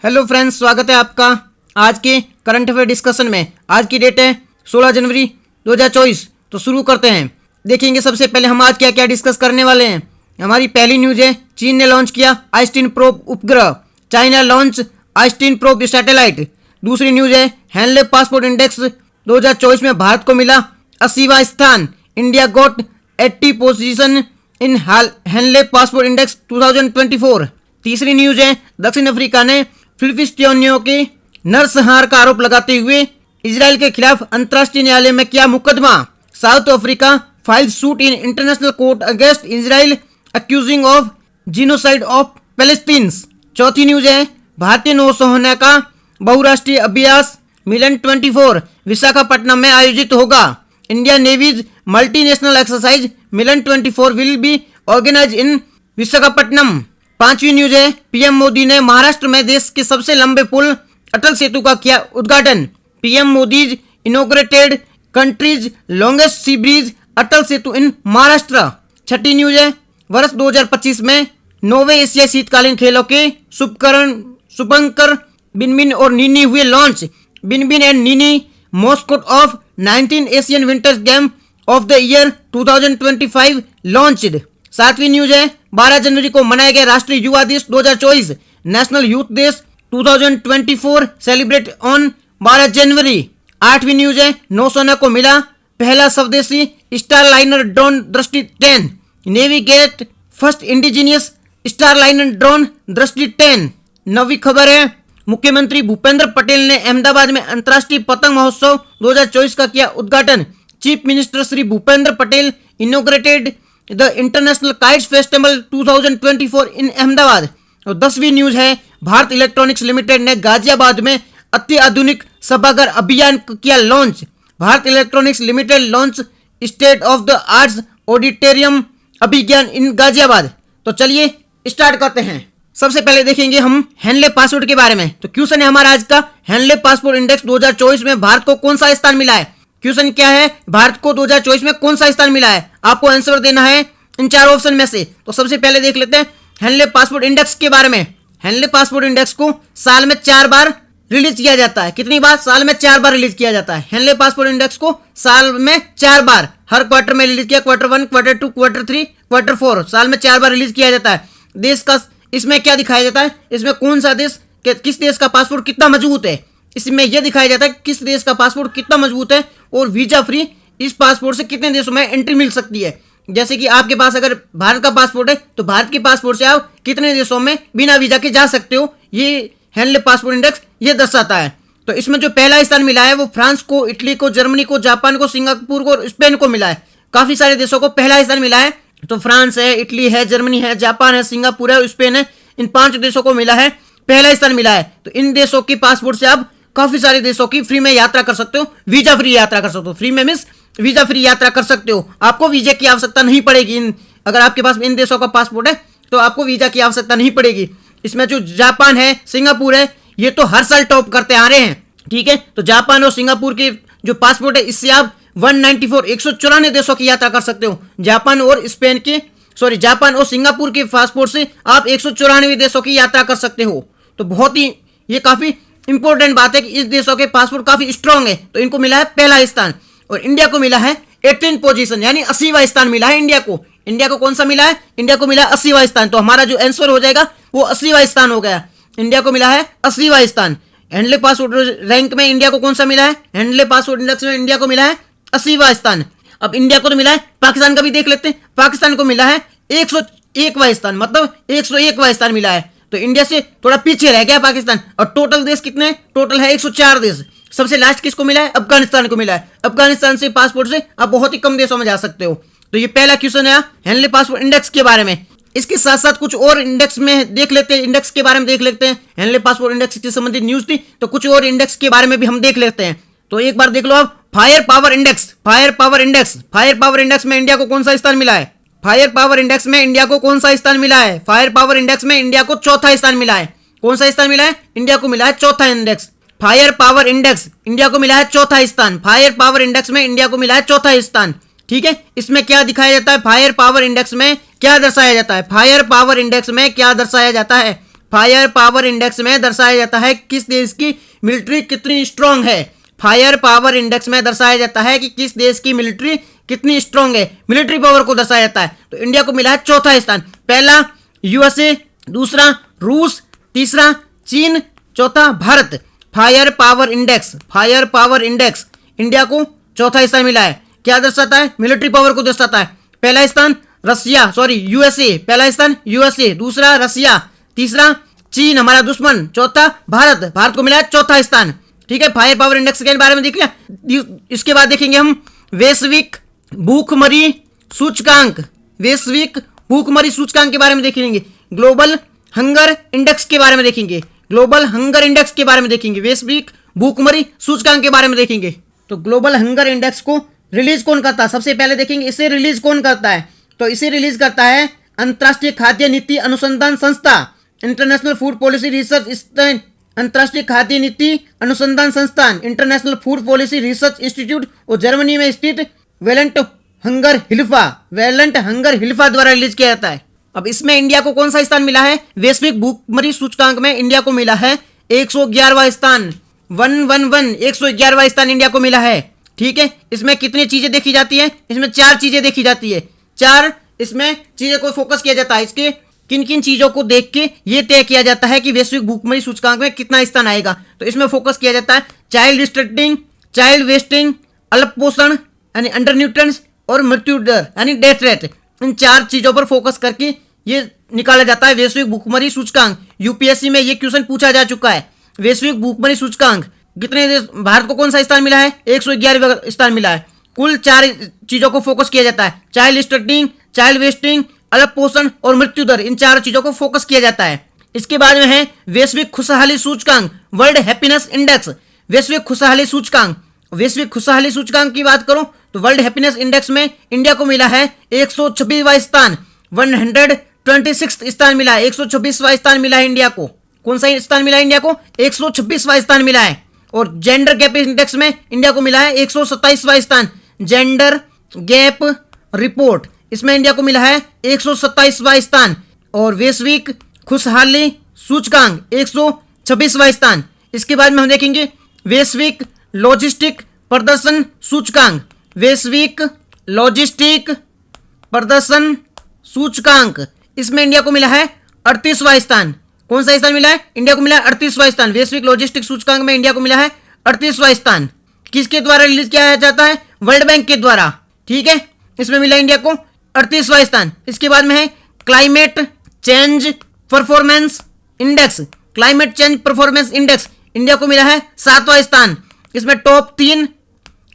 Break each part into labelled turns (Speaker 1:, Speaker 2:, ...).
Speaker 1: Hello friends, स्वागत है आपका आज के करंट अफेयर डिस्कशन में। आज की डेट है 16 जनवरी 2024। तो शुरू करते हैं। देखेंगे सबसे पहले हम आज क्या क्या डिस्कस करने वाले हैं। हमारी पहली न्यूज है, चीन ने लॉन्च किया आइस्टीन प्रोब उपग्रह। China launch Einstein probe satellite. दूसरी न्यूज है, हेनले पासपोर्ट इंडेक्स 2024 में भारत को मिला 80वां स्थान। India got 80 position in Henley passport index 2024। तीसरी न्यूज है, दक्षिण अफ्रीका ने फिलिस्तीनियों के नरसंहार का आरोप लगाते हुए इजराइल के खिलाफ अंतर्राष्ट्रीय न्यायालय में किया मुकदमा। South Africa file suit in International Court against Israel accusing of genocide of Palestinians. चौथी न्यूज है, भारतीय नौसेना का बहुराष्ट्रीय अभ्यास मिलन 24 विशाखापट्टनम में आयोजित होगा। India Navy's multinational exercise Milan 24 will be organise in Visakhapatnam. पांचवी न्यूज है, पीएम मोदी ने महाराष्ट्र में देश के सबसे लंबे पुल अटल सेतु का किया उद्घाटन। PM Modi inaugurated country's longest sea bridge Atal Setu in Maharashtra. छठी न्यूज है, वर्ष 2025 में 9वें एशियाई शीतकालीन खेलों के शुभंकर बिनबिन और नीनी हुए launch. Binbin and Nini mascot of 19 Asian winters game of the year 2025 launched. सातवीं न्यूज है, 12 जनवरी को मनाया गया राष्ट्रीय युवा दिवस 2024। National youth days 2024 celebrate on 12 जनवरी। आठवीं न्यूज है, नौसेना को मिला पहला स्वदेशी स्टार लाइनर ड्रोन दृष्टि 10। Navy get first indigenous star liner drone दृष्टि 10। नवी खबर है, मुख्यमंत्री भूपेंद्र पटेल ने अहमदाबाद में अंतर्राष्ट्रीय पतंग महोत्सव 2024 का किया उद्घाटन। Chief minister Shri Bhupendra Patel inaugurated the international kites festival 2024 इन अहमदाबाद। और 10वीं न्यूज है, भारत इलेक्ट्रॉनिक्स लिमिटेड ने गाजियाबाद में अत्याधुनिक सभागार अभियान किया launch. Bharat Electronics limited launch state of the arts auditorium अभियान इन गाजियाबाद। तो चलिए स्टार्ट करते हैं। सबसे पहले देखेंगे हम हेनले पासपोर्ट के बारे में। तो क्वेश्चन है हमारा आज का, हेनले पासपोर्ट इंडेक्स 2024 में भारत को कौन सा स्थान मिला है। क्वेश्चन क्या है, भारत को 2024 में कौन सा स्थान मिला है। आपको आंसर देना है इन चार ऑप्शन में से। तो सबसे पहले देख लेते हैं हेनले पासपोर्ट इंडेक्स के बारे में। हेनले पासपोर्ट इंडेक्स को साल में 4 बार रिलीज किया जाता है। कितनी बार? साल में 4 बार रिलीज किया जाता है। हेनले पासपोर्ट इंडेक्स को साल में 4 बार, हर क्वार्टर में रिलीज किया। क्वार्टर 1, क्वार्टर 2, क्वार्टर 3, क्वार्टर 4, साल में 4 बार रिलीज किया जाता है। देश का इसमें क्या दिखाया जाता है, इसमें कौन सा देश, किस देश का पासपोर्ट कितना मजबूत है, इसमें यह दिखाया जाता है किस देश का पासपोर्ट कितना मजबूत है और वीजा फ्री इस पासपोर्ट से कितने देशों में एंट्री मिल सकती है। जैसे कि आपके पास अगर भारत का पासपोर्ट है तो भारत के पासपोर्ट से आप कितने देशों में बिना वीजा के जा सकते हो, ये हेनले पासपोर्ट इंडेक्स ये दर्शाता है। तो इसमें जो पहला स्थान मिला है वो फ्रांस को, इटली को, जर्मनी को, जापान को, सिंगापुर को और स्पेन को मिला है। काफी सारे देशों को पहला स्थान मिला है। तो फ्रांस है, इटली है, जर्मनी है, जापान है, सिंगापुर है और स्पेन है। इन 5 देशों को मिला है, पहला स्थान मिला है। तो इन देशों के पासपोर्ट से आप काफी सारे देशों की फ्री में यात्रा कर सकते हो, वीजा फ्री यात्रा कर सकते हो। फ्री में मींस वीजा फ्री यात्रा कर सकते हो, आपको वीजा की आवश्यकता नहीं पड़ेगी। अगर आपके पास इन देशों का पासपोर्ट है तो आपको वीजा की आवश्यकता नहीं पड़ेगी। इसमें जो जापान है, सिंगापुर है, ये तो हर साल टॉप करते आ रहे हैं। ठीक है, तो जापान और सिंगापुर के जो पासपोर्ट है इससे आप 194 देशों की यात्रा कर सकते हो। जापान और सिंगापुर के पासपोर्ट से आप 194 देशों की यात्रा कर सकते हो। तो बहुत ही ये काफी इंपॉर्टेंट बात है कि इस देशों के पासपोर्ट काफी स्ट्रांग है। तो इनको मिला है पहला स्थान और इंडिया को मिला है 18 पोजीशन यानी 80वां स्थान मिला है इंडिया को। इंडिया को कौन सा मिला है? इंडिया को मिला 80वां स्थान। तो हमारा जो आंसर हो जाएगा वो 80वां स्थान हो गया। इंडिया को मिला है 80वां स्थान। हेनले पासपोर्ट रैंक में इंडिया को कौन सा मिला है? हेनले पासपोर्ट इंडेक्स में इंडिया को मिला है 80वां स्थान। अब इंडिया को तो मिला है, पाकिस्तान का भी देख लेते हैं। पाकिस्तान को मिला है 101वां स्थान, मतलब 101वां स्थान मिला है। तो इंडिया से थोड़ा पीछे रह गया पाकिस्तान। और टोटल देश कितने? टोटल है 104 देश। सबसे लास्ट किसको मिला है? अफगानिस्तान को मिला है। अफगानिस्तान से पासपोर्ट से आप बहुत ही कम देशों में जा सकते हो। तो ये पहला क्वेश्चन है हेनले पासपोर्ट इंडेक्स के बारे में। इसके साथ साथ कुछ और इंडेक्स में देख लेते हैं, इंडेक्स के बारे में देख लेते हैं। हेनले पासपोर्ट इंडेक्स से संबंधित न्यूज थी तो कुछ और इंडेक्स के बारे में भी हम देख लेते हैं। तो एक बार देख लो आप, फायर पावर इंडेक्स में इंडिया को कौन सा स्थान मिला है? फायर पावर इंडेक्स में इंडिया को कौन सा स्थान मिला है? फायर पावर इंडेक्स में इंडिया को चौथा स्थान मिला है। कौन सा स्थान मिला है? इंडिया को मिला है चौथा index. Fire power index India को मिला है चौथा स्थान। फायर पावर इंडेक्स में इंडिया को मिला है चौथा स्थान। ठीक है, इसमें क्या दिखाया जाता है? फायर पावर इंडेक्स में क्या दर्शाया जाता है? फायर पावर इंडेक्स में क्या दर्शाया जाता है? फायर पावर इंडेक्स में दर्शाया जाता है किस देश की मिलिट्री कितनी स्ट्रांग है। फायर पावर इंडेक्स में दर्शाया जाता है कि किस देश की मिलिट्री कितनी स्ट्रांग है, मिलिट्री पावर को दर्शाया जाता है। तो इंडिया को मिला है चौथा स्थान, पहला यूएसए, दूसरा रूस, तीसरा चीन, चौथा Bharat. Fire power index India को चौथा स्थान मिला है। क्या दर्शाता है? मिलिट्री पावर को दर्शाता है। पहला स्थान यूएसए, पहला स्थान यूएसए, दूसरा रसिया, तीसरा चीन हमारा दुश्मन, चौथा भारत को मिला है चौथा स्थान। ठीक है, फायर पावर इंडेक्स के बारे में देख लिया। इसके बाद देखेंगे हम वैश्विक भूखमरी सूचकांक, वैश्विक भूखमरी सूचकांक के बारे में देखेंगे। ग्लोबल हंगर इंडेक्स के बारे में देखेंगे, ग्लोबल हंगर इंडेक्स के बारे में देखेंगे, वैश्विक भूखमरी सूचकांक के बारे में देखेंगे। तो ग्लोबल हंगर इंडेक्स को रिलीज कौन करता है, सबसे पहले देखेंगे इसे रिलीज कौन करता है। तो इसे रिलीज करता है अंतर्राष्ट्रीय खाद्य नीति अनुसंधान संस्था, इंटरनेशनल फूड पॉलिसी रिसर्च, अंतर्राष्ट्रीय खाद्य नीति अनुसंधान संस्थान, international food policy research institute और जर्मनी में स्थित वेलेंट हंगर हिल्फा द्वारा रिलीज किया जाता है। अब इसमें इंडिया को कौन सा स्थान मिला है? वैश्विक भूखमरी सूचकांक में इंडिया को मिला है 111वां स्थान, 111वां स्थान इंडिया को मिला है। ठीक है, इसमें कितनी चीजें देखी जाती है? इसमें 4 चीजें देखी जाती है, 4 इसमें चीजें को फोकस किया जाता है। इसके किन किन चीजों को देख के ये तय किया जाता है कि वैश्विक भूखमरी सूचकांक में कितना स्थान आएगा। तो इसमें फोकस किया जाता है चाइल्ड रिस्ट्रिक्टिंग, चाइल्ड वेस्टिंग, अल्प पोषण यानी अंडर न्यूट्रिएंट्स और मृत्यु दर यानी डेथ रेट। इन 4 चीजों पर फोकस करके ये निकाला जाता है वैश्विक भूखमरी सूचकांक। यूपीएससी में ये क्वेश्चन पूछा जा चुका है। वैश्विक भूखमरी सूचकांक कितने देश, भारत को कौन सा स्थान मिला है? 111वां स्थान मिला है। कुल 4 चीजों को फोकस किया जाता है, चाइल्ड रिस्ट्रिक्टिंग, चाइल्ड वेस्टिंग, अल्प पोषण और मृत्यु दर, इन 4 चीजों को फोकस किया जाता है। इसके बाद में है वैश्विक खुशहाली सूचकांक, वर्ल्ड हैप्पीनेस इंडेक्स। वैश्विक खुशहाली सूचकांक की बात करूं तो वर्ल्ड हैप्पीनेस इंडेक्स में इंडिया को मिला है 126वां स्थान, 126 स्थान मिला है, 126वां स्थान मिला है इंडिया को। कौन सा स्थान मिला है इंडिया को? 126वां स्थान मिला है। और जेंडर गैप इंडेक्स में इंडिया को मिला है 127वां स्थान, जेंडर गैप रिपोर्ट, इसमें इंडिया को मिला है 127वां स्थान। और वैश्विक खुशहाली सूचकांक 126वां स्थान। इसके बाद में हम देखेंगे वैश्विक लॉजिस्टिक प्रदर्शन सूचकांक, वैश्विक लॉजिस्टिक प्रदर्शन सूचकांक, इसमें इंडिया को मिला है 38वां स्थान। कौन सा स्थान मिला है? इंडिया को मिला है 38वां स्थान। वैश्विक लॉजिस्टिक सूचकांक में इंडिया को मिला है 38वां स्थान। किसके द्वारा रिलीज किया जाता है? वर्ल्ड बैंक के द्वारा। ठीक है, इसमें मिला इंडिया को 38वां स्थान। इसके बाद में है climate change performance index, climate change performance index, India को मिला है 7वां स्थान। इसमें टॉप 3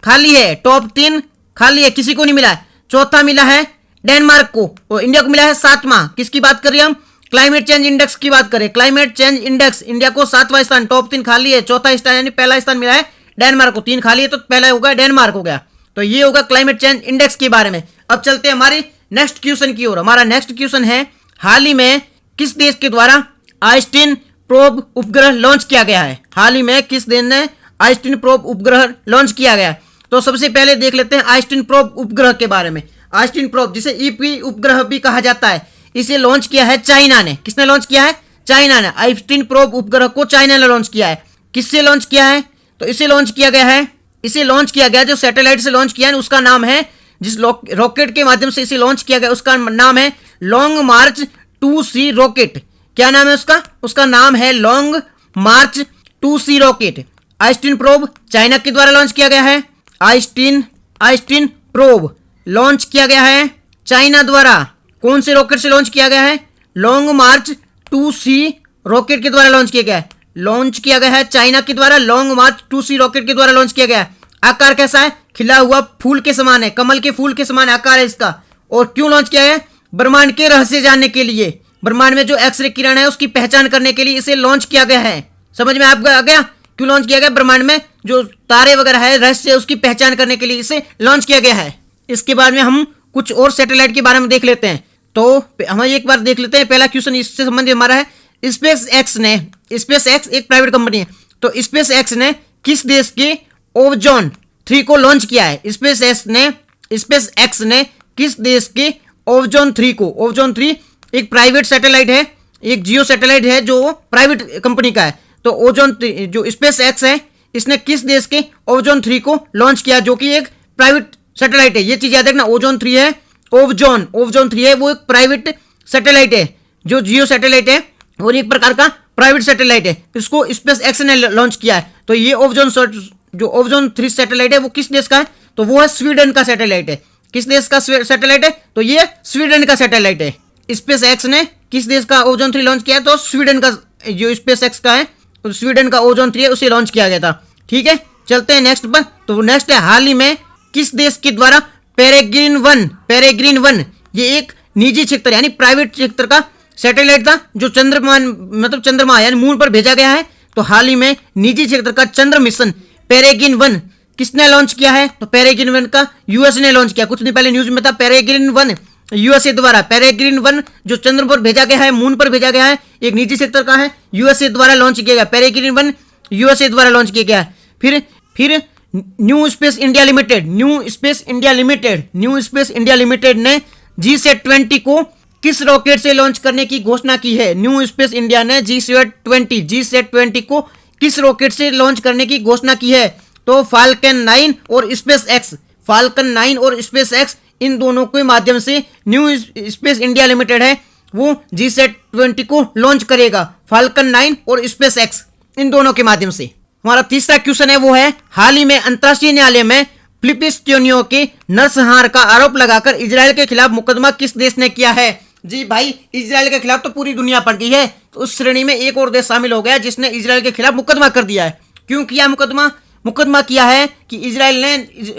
Speaker 1: खाली है, किसी को नहीं मिला है। चौथा मिला है डेनमार्क को और इंडिया को मिला है 7वां। किसकी बात करें हम? क्लाइमेट चेंज इंडेक्स की बात करें, क्लाइमेट चेंज इंडेक्स इंडिया को 7वां स्थान, टॉप 3 खाली है, चौथा स्थान यानी पहला स्थान मिला है डेनमार्क को। 3 खाली है तो पहला होगा डेनमार्क हो गया। तो ये होगा क्लाइमेट चेंज इंडेक्स के बारे में। अब चलते हैं हमारी नेक्स्ट क्वेश्चन की ओर। हमारा नेक्स्ट क्वेश्चन है, हाल ही में किस देश के द्वारा आइस्टीन प्रोब उपग्रह लॉन्च किया गया है? हाल ही में किस देश ने आइस्टीन प्रोब उपग्रह लॉन्च किया गया? तो सबसे पहले देख लेते हैं आइस्टीन प्रोब उपग्रह के बारे में। आइस्टीन प्रोब जिसे ईपी उपग्रह भी कहा जाता है, इसे लॉन्च किया है चाइना ने। किसने लॉन्च किया है? चाइना ने। आइस्टीन प्रोब उपग्रह को चाइना ने लॉन्च किया है। किससे लॉन्च किया है? तो इसे लॉन्च किया गया जो सैटेलाइट से लॉन्च किया है उसका नाम है, जिस रॉकेट के माध्यम से इसे लॉन्च किया गया उसका नाम है लॉन्ग मार्च 2C रॉकेट। क्या नाम है उसका? उसका नाम है लॉन्ग मार्च 2C rocket. Einstein probe China के द्वारा लॉन्च किया गया है। आइस्टीन प्रोब लॉन्च किया गया है चाइना द्वारा। कौन से रॉकेट से लॉन्च किया गया है? लॉन्ग मार्च 2C रॉकेट के द्वारा लॉन्च किया गया है। लॉन्च किया गया है चाइना के द्वारा, लॉन्ग मार्च 2C रॉकेट के द्वारा लॉन्च किया गया है। आकार कैसा है? खिला हुआ फूल के समान है, कमल के फूल के समान आकार है इसका। और क्यों लॉन्च किया है? ब्रह्मांड के रहस्य जानने के लिए, ब्रह्मांड में जो एक्सरे किरण है उसकी पहचान करने के लिए इसे लॉन्च किया गया है। समझ में आप आ गया क्यों लॉन्च किया गया? ब्रह्मांड में जो तारे वगैरह है, रहस्य, उसकी पहचान करने के लिए इसे लॉन्च किया गया है। इसके बाद में हम कुछ और सैटेलाइट के बारे में देख लेते हैं। तो हम एक बार देख लेते हैं। पहला क्वेश्चन इससे संबंधित हमारा है, स्पेस एक्स एक प्राइवेट कंपनी है, तो स्पेस एक्स ने किस देश के ओवजोन 3 को लॉन्च किया है? स्पेस एक्स ने किस देश के ओवजोन 3 को, ओवजोन 3 एक प्राइवेट सैटेलाइट है, एक जियो सैटेलाइट है जो प्राइवेट कंपनी का है। तो ओजोन जो स्पेस एक्स है, इसने किस देश के ओजोन 3 को लॉन्च किया, जो कि एक प्राइवेट सैटेलाइट है। ये चीज याद रखना, ओजोन 3 है, ओजोन 3 है, वो एक प्राइवेट सैटेलाइट है। जो जियो सैटेलाइट है वो एक प्रकार का प्राइवेट सैटेलाइट है, इसको स्पेस एक्स ने लॉन्च किया है। तो ये ओजोन 3 सैटेलाइट है वो किस देश का है, तो वो है स्वीडन का सैटेलाइट है। किस देश का सैटेलाइट है, तो ये स्वीडन का सैटेलाइट है। स्पेस एक्स ने किस देश का ओजोन 3 लॉन्च किया, तो स्वीडन का, जो स्पेस एक्स का है तो स्वीडन का ओजोन 3 है, उसे लॉन्च किया गया था। ठीक है, चलते हैं नेक्स्ट पर। तो नेक्स्ट है, हाल ही में किस देश के द्वारा पेरेग्रीन 1 ये एक निजी क्षेत्र यानी प्राइवेट क्षेत्र का सैटेलाइट था जो चंद्रमा यानी मून पर भेजा गया है। तो हाल ही में निजी क्षेत्र का चंद्र मिशन पेरेग्रीन 1 किसने लॉन्च किया है, तो पेरेग्रीन 1 का यूएस ने लॉन्च किया। कुछ दिन पहले न्यूज में था पेरेग्रीन 1 यूएसए द्वारा, पेरेग्रीन 1 जो चंद्र पर भेजा गया है, मून पर भेजा गया है, एक निजी सेक्टर का है, यूएसए द्वारा लॉन्च किया गया। पेरेग्रीन 1 यूएसए द्वारा लॉन्च किया गया है। फिर न्यू स्पेस इंडिया लिमिटेड ने GSAT-20 को किस रॉकेट से लॉन्च करने की घोषणा की है। न्यू स्पेस इंडिया ने GSAT-20 को किस रॉकेट से लॉन्च करने की घोषणा की है, तो फाल्कन 9 और स्पेस एक्स इन दोनों के माध्यम से न्यू स्पेस इंडिया लिमिटेड है वो GSAT-20 को लॉन्च करेगा, फाल्कन 9 और स्पेस एक्स इन दोनों के माध्यम से। हमारा तीसरा क्वेश्चन है वो है, हाल ही में अंतर्राष्ट्रीय न्यायालय में फिलिस्तीनियों के नरसंहार का आरोप लगाकर इजराइल के खिलाफ मुकदमा किस देश ने किया है। जी भाई, इजराइल के खिलाफ तो पूरी दुनिया पड़ गई है, तो उस श्रेणी में एक और देश शामिल हो गया जिसने इजराइल के खिलाफ मुकदमा कर दिया है। क्यों किया मुकदमा किया है कि इजराइल ने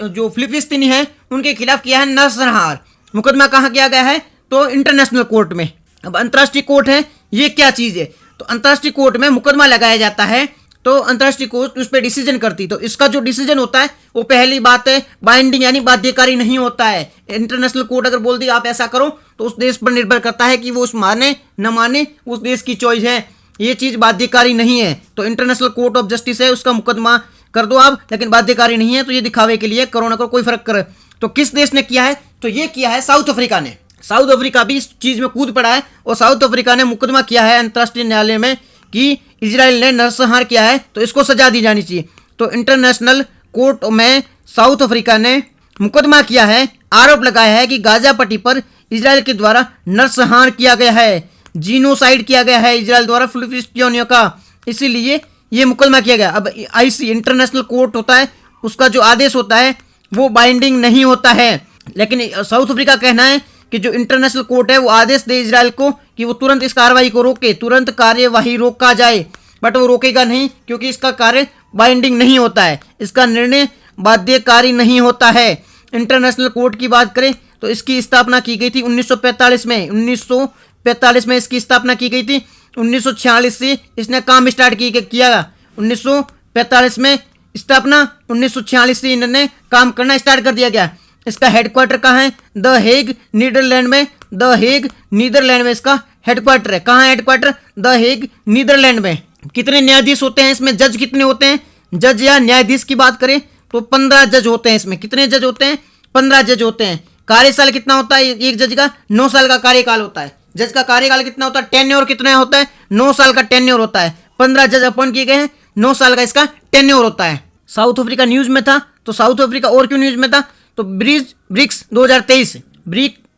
Speaker 1: जो फिलिस्तीनी है उनके खिलाफ किया है नरसंहार। मुकदमा कहाँ किया गया है, तो इंटरनेशनल कोर्ट में। अब अंतर्राष्ट्रीय कोर्ट है, ये क्या चीज है, तो अंतर्राष्ट्रीय कोर्ट में मुकदमा लगाया जाता है, तो अंतर्राष्ट्रीय कोर्ट उस पर डिसीजन करती। तो इसका जो डिसीजन होता है वो पहली बात है बाइंडिंग यानी बाध्यकारी नहीं होता है। इंटरनेशनल कोर्ट अगर बोल दी आप ऐसा करो तो उस देश पर निर्भर करता है कि वो उस माने न माने, उस देश की चॉइस है, ये चीज बाध्यकारी नहीं है। तो इंटरनेशनल कोर्ट ऑफ जस्टिस है, उसका मुकदमा कर दो आप, लेकिन बाध्यकारी नहीं है, तो ये दिखावे के लिए करो ना करो कोई फर्क करे। तो किस देश ने किया है, तो ये किया है साउथ अफ्रीका ने। साउथ अफ्रीका भी इस चीज में कूद पड़ा है और साउथ अफ्रीका ने मुकदमा किया है अंतर्राष्ट्रीय न्यायालय में कि इजराइल ने नरसंहार किया है तो इसको सजा दी जानी चाहिए। तो इंटरनेशनल कोर्ट में साउथ अफ्रीका ने मुकदमा किया है, आरोप लगाया है कि गाजा पट्टी पर इजराइल के द्वारा नरसंहार किया गया है, जीनोसाइड किया गया है इजराइल द्वारा फिलिस्तीनियों का, इसीलिए ये मुकदमा किया गया। अब आईसी इंटरनेशनल कोर्ट होता है, उसका जो आदेश होता है वो बाइंडिंग नहीं होता है, लेकिन साउथ अफ्रीका का कहना है कि जो इंटरनेशनल कोर्ट है वो आदेश दे इजराइल को कि वो तुरंत इस कार्रवाई को रोके, तुरंत कार्यवाही रोका जाए, बट वो रोकेगा नहीं क्योंकि इसका कार्य बाइंडिंग नहीं होता है, इसका निर्णय बाध्यकारी नहीं होता है। इंटरनेशनल कोर्ट की बात करें तो इसकी स्थापना की गई थी 1945 में, 1945 में इसकी स्थापना की गई थी। 1946 से इसने काम स्टार्ट किया। 1945 में स्थापना, 1946 से इन्होंने काम करना स्टार्ट कर दिया गया। इसका हेडक्वार्टर कहाँ है, द हेग नीदरलैंड में, द हेग नीदरलैंड में इसका हेडक्वार्टर है। कहाँ है हेडक्वार्टर, द हेग नीदरलैंड में। कितने न्यायाधीश होते हैं इसमें, जज कितने होते हैं, जज या न्यायाधीश की बात करें तो 15 जज होते हैं इसमें। कितने जज होते हैं, 15 जज होते हैं। कार्यकाल कितना होता है एक जज का, 9 साल का कार्यकाल होता है। जज का कार्यकाल कितना होता है, टेन्योर कितना होता है, 9 साल का टेन्योर होता है। 15 जज अपॉइंट किए गए हैं, 9 साल का इसका टेन्योर होता है। साउथ अफ्रीका न्यूज में था, तो साउथ अफ्रीका और क्यों न्यूज में था, तो ब्रिक्स 2023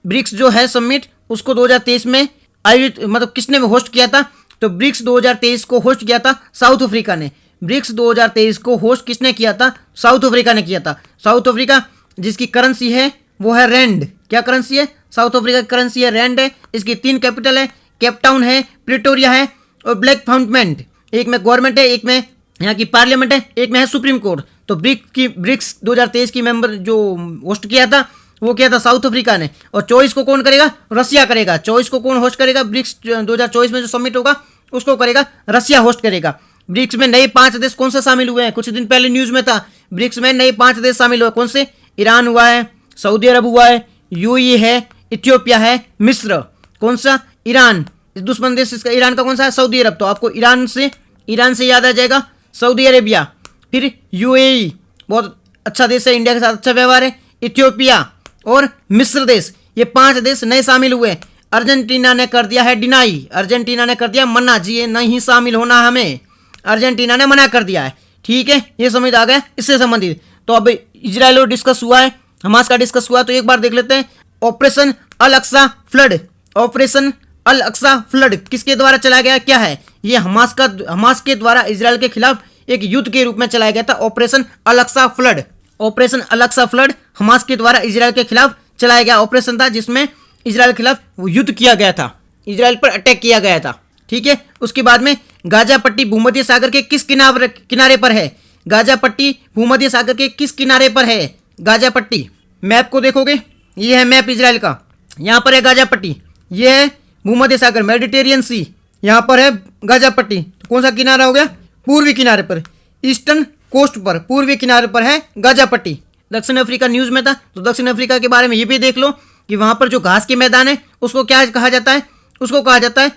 Speaker 1: ब्रिक्स जो है समिट उसको 2023 में आयोजित, मतलब किसने होस्ट किया था, तो ब्रिक्स 2023 को होस्ट किया था साउथ अफ्रीका ने। ब्रिक्स 2023 को होस्ट किसने किया था, साउथ अफ्रीका ने किया था। साउथ अफ्रीका जिसकी करेंसी है वो है रैंड। क्या करेंसी है, साउथ अफ्रीका की करेंसी है रैंड है। इसकी 3 कैपिटल है, केपटाउन है, प्रिटोरिया है और ब्लैक फाउंटमेंट। एक में गवर्नमेंट है, एक में यहाँ की पार्लियामेंट है, एक में है सुप्रीम कोर्ट। तो ब्रिक्स 2023 की मेंबर जो होस्ट किया था वो किया था साउथ अफ्रीका ने। और चॉइस को कौन करेगा, रसिया करेगा। चॉइस को कौन होस्ट करेगा, ब्रिक्स 2024 में जो समिट होगा उसको करेगा रसिया होस्ट करेगा। ब्रिक्स में नए 5 देश कौन से शामिल हुए हैं, कुछ दिन पहले न्यूज में था। ब्रिक्स में नए 5 देश शामिल हुए, कौन से, ईरान हुआ है, सऊदी अरब हुआ है, यूएई है, इथियोपिया है, मिस्र। कौन सा, ईरान। दुश्मन देश इसका ईरान का कौन सा है, सऊदी अरब। तो आपको ईरान से याद आ जाएगा सऊदी अरेबिया। फिर यूएई बहुत अच्छा देश है, इंडिया के साथ अच्छा व्यवहार है। इथियोपिया और मिस्र देश, ये 5 देश नए शामिल हुए। अर्जेंटीना ने कर दिया है डिनाई, अर्जेंटीना ने कर दिया मना, जी ये नहीं शामिल होना हमें, अर्जेंटीना ने मना कर दिया है। ठीक है, ये समझ आ गया इससे संबंधित। तो अब इजराइल और डिस्कस हुआ है, हमास का डिस्कस हुआ, तो एक बार देख लेते हैं। ऑपरेशन अल अक्सा फ्लड, ऑपरेशन अल अक्सा फ्लड किसके द्वारा चलाया गया, क्या है ये? हमास के द्वारा इजराइल के खिलाफ एक युद्ध के रूप में चलाया गया था, ऑपरेशन अल अक्सा फ्लड। ऑपरेशन अल अक्सा फ्लड हमास के द्वारा इजराइल के खिलाफ चलाया गया ऑपरेशन था, जिसमें इजराइल के खिलाफ युद्ध किया गया था, इजराइल पर अटैक किया गया था। ठीक है, उसके बाद में गाजा पट्टी भूमध्य सागर के किस किनारे पर है? गाजा पट्टी भूमध्य सागर के किस किनारे पर है गाजा पट्टी? मैप को देखोगे, ये है मैप इजराइल का, यहाँ पर है गाजा पट्टी, ये है भूमध्य सागर मेडिटेरियन सी, यहाँ पर है गाजा पट्टी। तो कौन सा किनारा हो गया? पूर्वी किनारे पर, ईस्टर्न कोस्ट पर, पूर्वी किनारे पर है गाजा पट्टी। दक्षिण अफ्रीका न्यूज़ में था, तो दक्षिण अफ्रीका के बारे में ये भी देख लो कि वहाँ पर जो घास के मैदान है उसको क्या कहा जाता है? उसको कहा जाता है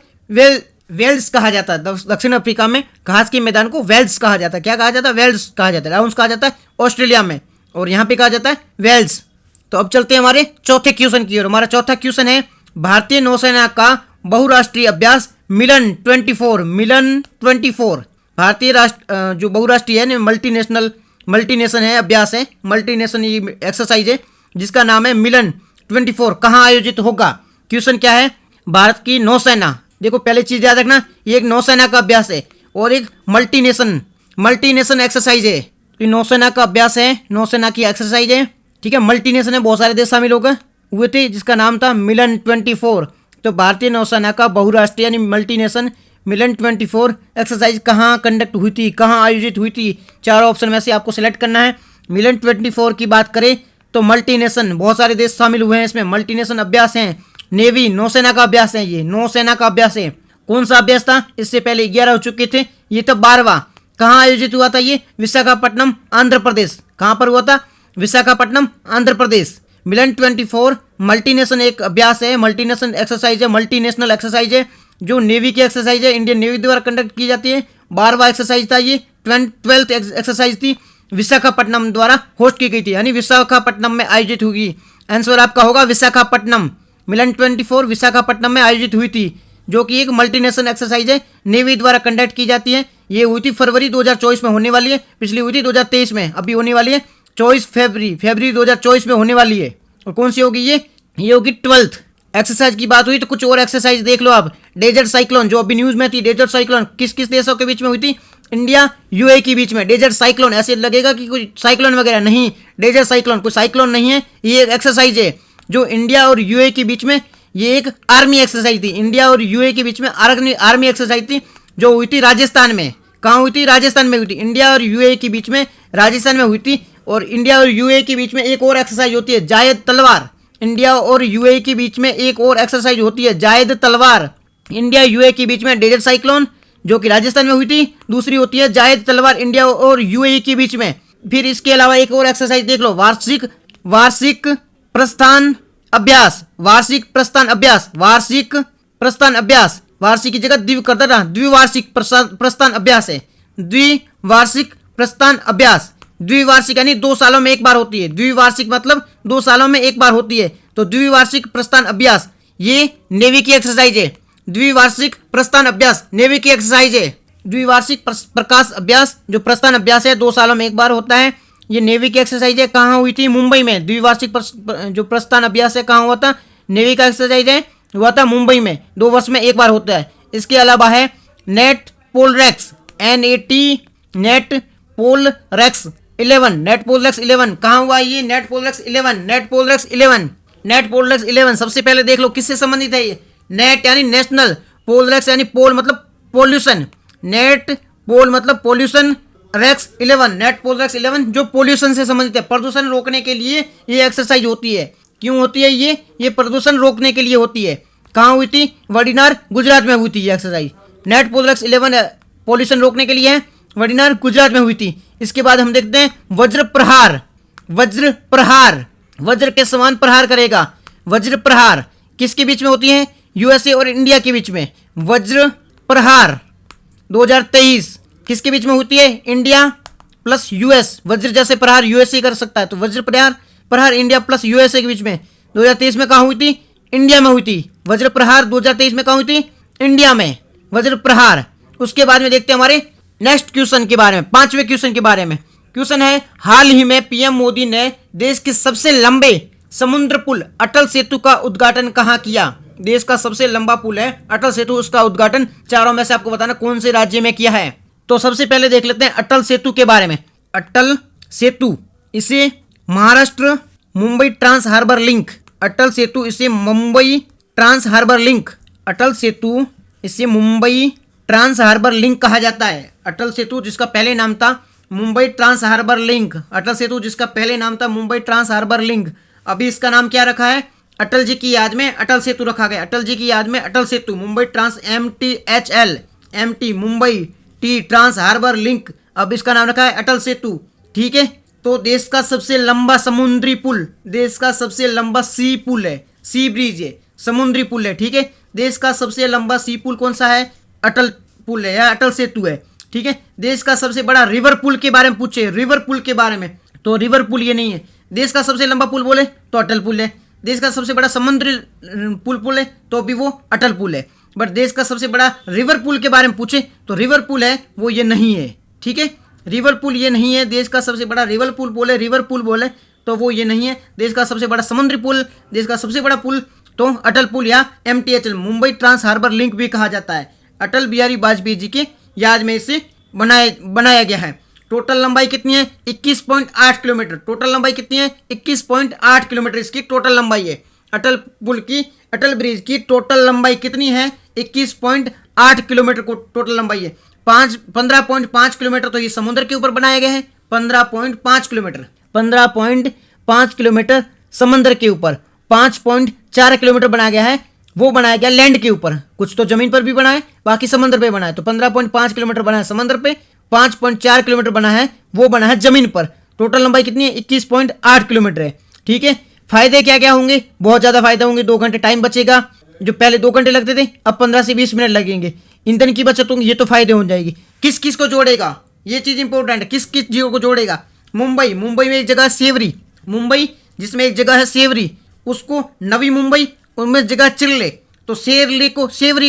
Speaker 1: वेल्स कहा जाता है। दक्षिण अफ्रीका में घास के मैदान को वेल्स कहा जाता है। क्या कहा जाता है? वेल्स कहा जाता है। राउंड्स कहा जाता है ऑस्ट्रेलिया में, और यहाँ पे कहा जाता है वेल्स। तो अब चलते हैं हमारे चौथे क्वेश्चन की ओर। हमारा चौथा क्वेश्चन है भारतीय नौसेना का बहुराष्ट्रीय अभ्यास मिलन 24, मिलन 24 भारतीय जो बहुराष्ट्रीय है, मल्टीनेशन है, अभ्यास है, मल्टीनेशन एक्सरसाइज है, जिसका नाम है मिलन 24, कहाँ आयोजित होगा? क्वेश्चन क्या है? भारत की नौसेना, देखो पहले चीज याद रखना, ये एक नौसेना का अभ्यास है और एक मल्टीनेशन एक्सरसाइज है। तो नौसेना का अभ्यास है, नौसेना की एक्सरसाइज है। ठीक है, मल्टीनेशन है, बहुत सारे देश शामिल हो गए हुए थे, जिसका नाम था मिलन 24। तो भारतीय नौसेना का बहुराष्ट्रीय यानी मल्टीनेशन मिलन 24 एक्सरसाइज कहाँ कंडक्ट हुई थी, कहाँ आयोजित हुई थी? चारों ऑप्शन में से आपको सिलेक्ट करना है। मिलन 24 की बात करें तो मल्टीनेशन, बहुत सारे देश शामिल हुए हैं इसमें, मल्टीनेशन अभ्यास हैं, नेवी नौसेना का अभ्यास है, ये नौसेना का अभ्यास है। कौन सा अभ्यास था? इससे पहले 11 हो चुके थे, ये तो 12वां। कहाँ आयोजित हुआ था ये? विशाखापट्टनम आंध्र प्रदेश। कहाँ पर हुआ था? विशाखापट्टनम आंध्र प्रदेश। मिलन 24 मल्टीनेशन एक अभ्यास है, मल्टीनेशन एक्सरसाइज है, मल्टीनेशनल एक्सरसाइज है, जो नेवी की एक्सरसाइज है, इंडियन नेवी द्वारा कंडक्ट की जाती है। 12वां एक्सरसाइज था ये, 12th एक्सरसाइज थी, विशाखापट्टनम द्वारा होस्ट की गई थी, यानी विशाखापट्टनम में आयोजित हुई। आंसर आपका होगा विशाखापट्टनम। मिलन 24 विशाखापट्टनम में आयोजित हुई थी, जो कि एक मल्टीनेशनल एक्सरसाइज है, नेवी द्वारा कंडक्ट की जाती है। ये हुई थी फरवरी 2024 में होने वाली है, पिछली हुई थी 2023 में, अभी होने वाली है 24 फरवरी 2024 में होने वाली है। और कौन सी होगी ये होगी 12th एक्सरसाइज की बात हुई। तो कुछ और एक्सरसाइज देख लो आप। डेजर्ट साइक्लोन जो अभी न्यूज में थी, डेजर्ट साइक्लोन किस किस देशों के बीच में हुई थी? इंडिया यूएई के बीच में। डेजर्ट साइक्लोन, ऐसे लगेगा कि कोई साइक्लोन वगैरह नहीं, डेजर्ट साइक्लोन कोई साइक्लोन नहीं है, ये एक एक्सरसाइज है जो इंडिया और यूएई के बीच में, ये एक आर्मी एक्सरसाइज थी, इंडिया और यूएई के बीच में आर्मी एक्सरसाइज थी, जो हुई थी राजस्थान में। कहाँ हुई थी? राजस्थान में हुई थी। इंडिया और यूएई के बीच में राजस्थान में हुई थी। और इंडिया और यूएई के बीच में एक और एक्सरसाइज होती है, जायद तलवार। इंडिया और यूएई के बीच में एक और एक्सरसाइज होती है, जायद तलवार। इंडिया यूएई के बीच में डेजर्ट साइक्लोन जो कि राजस्थान में हुई थी, दूसरी होती है जायद तलवार इंडिया और यूएई के बीच में। फिर इसके अलावा एक और एक्सरसाइज देख लो, वार्षिक प्रस्थान अभ्यास, वार्षिक प्रस्थान अभ्यास, वार्षिक प्रस्थान अभ्यास, वार्षिक की जगह द्विव कर देना, द्विवार्षिक प्रस्थान अभ्यास है, द्विवार्षिक प्रस्थान अभ्यास। द्विवार्षिक यानी 2 सालों में एक बार होती है, द्विवार्षिक मतलब 2 सालों में एक बार होती है। तो द्विवार्षिक प्रस्थान अभ्यास ये नेवी की एक्सरसाइज है, द्विवार्षिक प्रस्थान अभ्यास नेवी की एक्सरसाइज है। द्विवार्षिक प्रकाश अभ्यास जो प्रस्थान अभ्यास है 2 सालों में एक बार होता है, ये नेवी की एक्सरसाइज है। कहाँ हुई थी? मुंबई में। द्विवार्षिक जो प्रस्थान अभ्यास है कहाँ हुआ था? नेवी का एक्सरसाइज है, हुआ था मुंबई में, 2 वर्ष में एक बार होता है। इसके अलावा है नेट पोलरेक्स, NAT नेट पोलरेक्स 11, नेट पोलरेक्स 11 कहाँ हुआ ये? नेट पोलरेक्स 11, नेट पोलरेक्स 11, नेट पोलरेक्स 11 सबसे पहले देख लो किससे संबंधित है ये? नेट यानी नेशनल, पोलरेक्स यानी पोल मतलब पोल्यूशन, नेट पोल मतलब पोल्यूशन, रेक्स 11, नेट पोलरेक्स 11 जो पोल्यूशन से संबंधित है, प्रदूषण रोकने के लिए ये एक्सरसाइज होती है। क्यों होती है ये प्रदूषण रोकने के लिए होती है। कहाँ हुई थी? वडीनार गुजरात में हुई थी ये एक्सरसाइज। नेट पोलरेक्स 11 पोल्यूशन रोकने के लिए है, वडीनार गुजरात में हुई थी। इसके बाद हम देखते हैं वज्र प्रहार, वज्र प्रहार, वज्र के समान प्रहार करेगा, वज्र प्रहार किसके बीच में होती है? यूएसए और इंडिया के बीच में। वज्र प्रहार 2023 किसके बीच में होती है? India plus US. वज्र जैसे प्रहार यूएसए कर सकता है, तो वज्र प्रहार इंडिया प्लस यूएसए के बीच में 2023 में कहाँ हुई थी? इंडिया में हुई थी। वज्र प्रहार 2023 में कहाँ हुई थी? इंडिया में वज्र प्रहार। उसके बाद में देखते हैं हमारे नेक्स्ट क्वेश्चन के बारे में, 5वें क्वेश्चन के बारे में। क्वेश्चन है, हाल ही में पीएम मोदी ने देश के सबसे लंबे समुद्र पुल अटल सेतु का उद्घाटन कहाँ किया? देश का सबसे लंबा पुल है अटल सेतु, उसका उद्घाटन चारों में से आपको बताना कौन से राज्य में किया है। तो सबसे पहले देख लेते हैं अटल सेतु के बारे में। अटल सेतु, इसे Maharashtra Mumbai trans harbour Link, Atal Setu इसे Mumbai trans harbour Link, Atal Setu इसे मुंबई ट्रांस हार्बर लिंक कहा जाता है। अटल सेतु जिसका पहले नाम था Mumbai trans harbour Link, Atal सेतु जिसका पहले नाम था मुंबई ट्रांस हार्बर लिंक, अभी इसका नाम क्या रखा है? अटल जी की याद में अटल सेतु रखा गया। अटल जी की याद में Atal Setu Mumbai Trans MTHL Mumbai T Trans harbour Link, अब इसका नाम रखा है अटल सेतु। ठीक है, तो देश का सबसे लंबा समुद्री पुल, देश का सबसे लंबा सी पुल है, सी ब्रिज है, समुद्री पुल है। ठीक है, देश का सबसे लंबा सी पुल कौन सा है? अटल पुल है या अटल सेतु है। ठीक है, देश का सबसे बड़ा रिवर पुल के बारे में पूछे, रिवर पुल के बारे में, तो रिवर पुल ये नहीं है। देश का सबसे लंबा पुल बोले तो अटल पुल है। देश का सबसे बड़ा समुद्री पुल है तो भी वो अटल पुल है। बट देश का सबसे बड़ा रिवर पुल के बारे में पूछे तो रिवर पुल है वो ये नहीं है। ठीक है, रिवर पुल ये नहीं है। देश का सबसे बड़ा रिवर पुल बोले, रिवर पुल बोले तो वो ये नहीं है। देश का सबसे बड़ा समुद्री पुल, देश का सबसे बड़ा पुल तो अटल पुल या MTHL Mumbai trans harbour link भी कहा जाता है। अटल बिहारी वाजपेयी जी के याद में इसे बनाया गया है। टोटल लंबाई कितनी है? 21.8 किलोमीटर। टोटल लंबाई कितनी है? 21.8 किलोमीटर इसकी टोटल लंबाई है। अटल पुल की, अटल ब्रिज की टोटल लंबाई कितनी है? 21.8 किलोमीटर को टोटल लंबाई है। 15.5 किलोमीटर तो ये समुद्र के ऊपर बनाया गया है, 15.5 किलोमीटर, 15.5 किलोमीटर समुद्र के ऊपर, 5.4 किलोमीटर बनाया गया है, वो बनाया गया लैंड के ऊपर। कुछ तो जमीन पर भी बना है, बाकी समुद्र पे बना है। तो 15.5 किलोमीटर बना है समुद्र पे, 5.4 किलोमीटर बना है वो बना है जमीन पर। टोटल लंबाई कितनी है? 21.8 किलोमीटर है। ठीक है, फायदे क्या क्या होंगे? बहुत ज़्यादा फायदे होंगे। 2 घंटे टाइम बचेगा, जो पहले 2 घंटे लगते थे अब 15 से 20 मिनट लगेंगे। ईंधन की बचत होंगी, ये तो फायदे हो जाएगी। किस किस को जोड़ेगा? ये चीज़ इंपॉर्टेंट है, किस किस चीज़ों को जोड़ेगा? मुंबई, मुंबई में एक जगह है सेवरी, मुंबई जिसमें एक जगह है सेवरी, उसको नवी मुंबई, उनमें जगह चिरले, तो सेवरी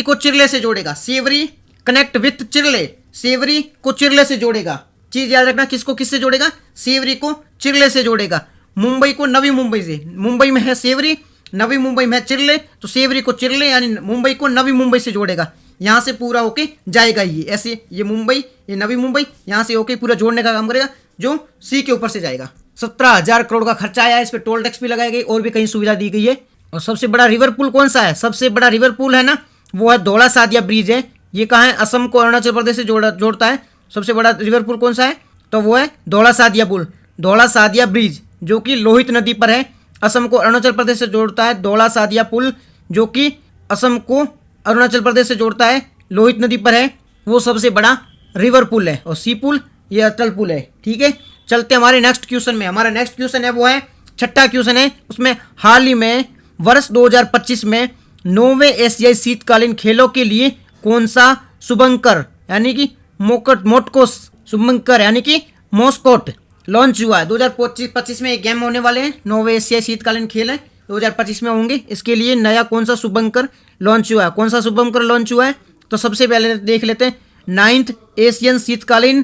Speaker 1: को चिरले से जोड़ेगा। सेवरी कनेक्ट विथ चिरले, सेवरी को चिरले से जोड़ेगा। चीज याद रखना, किसको किससे जोड़ेगा? सेवरी को चिरले से जोड़ेगा। मुंबई को नवी मुंबई से, मुंबई में है सेवरी, नवी मुंबई में है चिरले, तो सेवरी को चिरले यानी मुंबई को नवी मुंबई से जोड़ेगा। यहाँ से पूरा होके जाएगा ये ऐसे, ये मुंबई, ये नवी मुंबई, यहाँ से होके पूरा जोड़ने का काम करेगा, जो सी के ऊपर से जाएगा। 17,000 करोड़ का खर्चा आया है, इस पर टोल टैक्स भी लगाई गई और भी कई सुविधा दी गई है। और सबसे बड़ा रिवर पुल कौन सा है? सबसे बड़ा रिवर पुल है ना, वो है धौला सादिया ब्रिज है। ये कहाँ है? असम को अरुणाचल प्रदेश से जोड़ता है। सबसे बड़ा रिवर पुल कौन सा है? तो वो है धौला सादिया पुल, धौला सादिया ब्रिज, जो कि लोहित नदी पर है। असम को अरुणाचल प्रदेश से जोड़ता है धौला सादिया पुल, जो कि असम को अरुणाचल प्रदेश से जोड़ता है, लोहित नदी पर है। वो सबसे बड़ा रिवर पुल है। और सी पुल ये अटल पुल है। ठीक है, चलते हमारे नेक्स्ट क्वेश्चन में। हमारा नेक्स्ट क्वेश्चन है वो है 6ठा क्वेश्चन है, उसमें हाल ही में वर्ष 2025 में 9वें एशियाई शीतकालीन खेलों के लिए कौन सा शुभंकर यानी कि मोटकोस शुभंकर यानी कि मॉस्कोट लॉन्च हुआ है। 2025 में एक गेम होने वाले हैं, 9वें एशियाई शीतकालीन खेल है 2025 में होंगे। इसके लिए नया कौन सा शुभंकर लॉन्च हुआ है? कौन सा शुभंकर लॉन्च हुआ है? तो सबसे पहले देख लेते हैं 9th एशियन शीतकालीन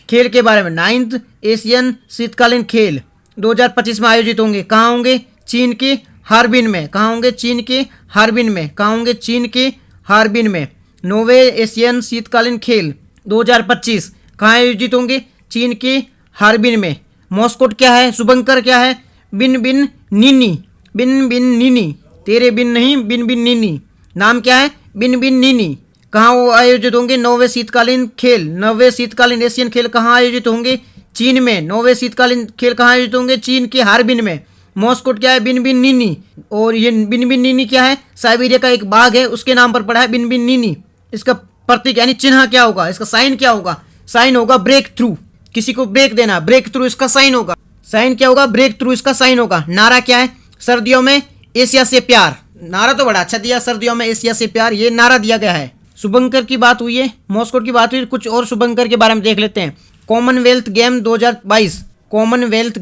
Speaker 1: खेल के बारे में। 9th एशियन शीतकालीन खेल 2025 में आयोजित होंगे। कहाँ होंगे? चीन के हार्बिन में। कहाँ होंगे? चीन के हार्बिन में। कहाँ होंगे? चीन के हार्बिन में। 9वें एशियन शीतकालीन खेल 2025 कहाँ आयोजित होंगे? चीन के हार्बिन में। मॉस्कोट क्या है? शुभंकर क्या है? बिन बिन नीनी, बिन बिन नीनी, तेरे बिन नहीं बिन बिन नीनी। नाम क्या है? बिन बिन नीनी। कहाँ वो आयोजित होंगे? 9वें शीतकालीन खेल, 9वें शीतकालीन एशियन खेल कहाँ आयोजित होंगे? चीन में। 9वें शीतकालीन खेल कहाँ आयोजित होंगे? चीन के हार्बिन में। मॉस्कोट क्या है? बिन बिन नीनी। और ये बिन बिन नीनी क्या है? साइबेरिया का एक बाघ है, उसके नाम पर पड़ा है बिन बिन नीनी। इसका प्रतीक यानी चिन्ह क्या होगा? इसका साइन क्या होगा? साइन होगा ब्रेक थ्रू, किसी को ब्रेक देना, ब्रेक थ्रू इसका साइन होगा। साइन क्या होगा? ब्रेक थ्रू इसका साइन होगा। नारा क्या है? सर्दियों में एशिया से प्यार। नारा तो बड़ा अच्छा दिया, सर्दियों में एशिया से प्यार, ये नारा दिया गया है। शुभंकर की बात हुई है, मॉस्कोट की बात हुई, कुछ और शुभंकर के बारे में देख लेते हैं। कॉमनवेल्थ गेम 2022, कॉमनवेल्थ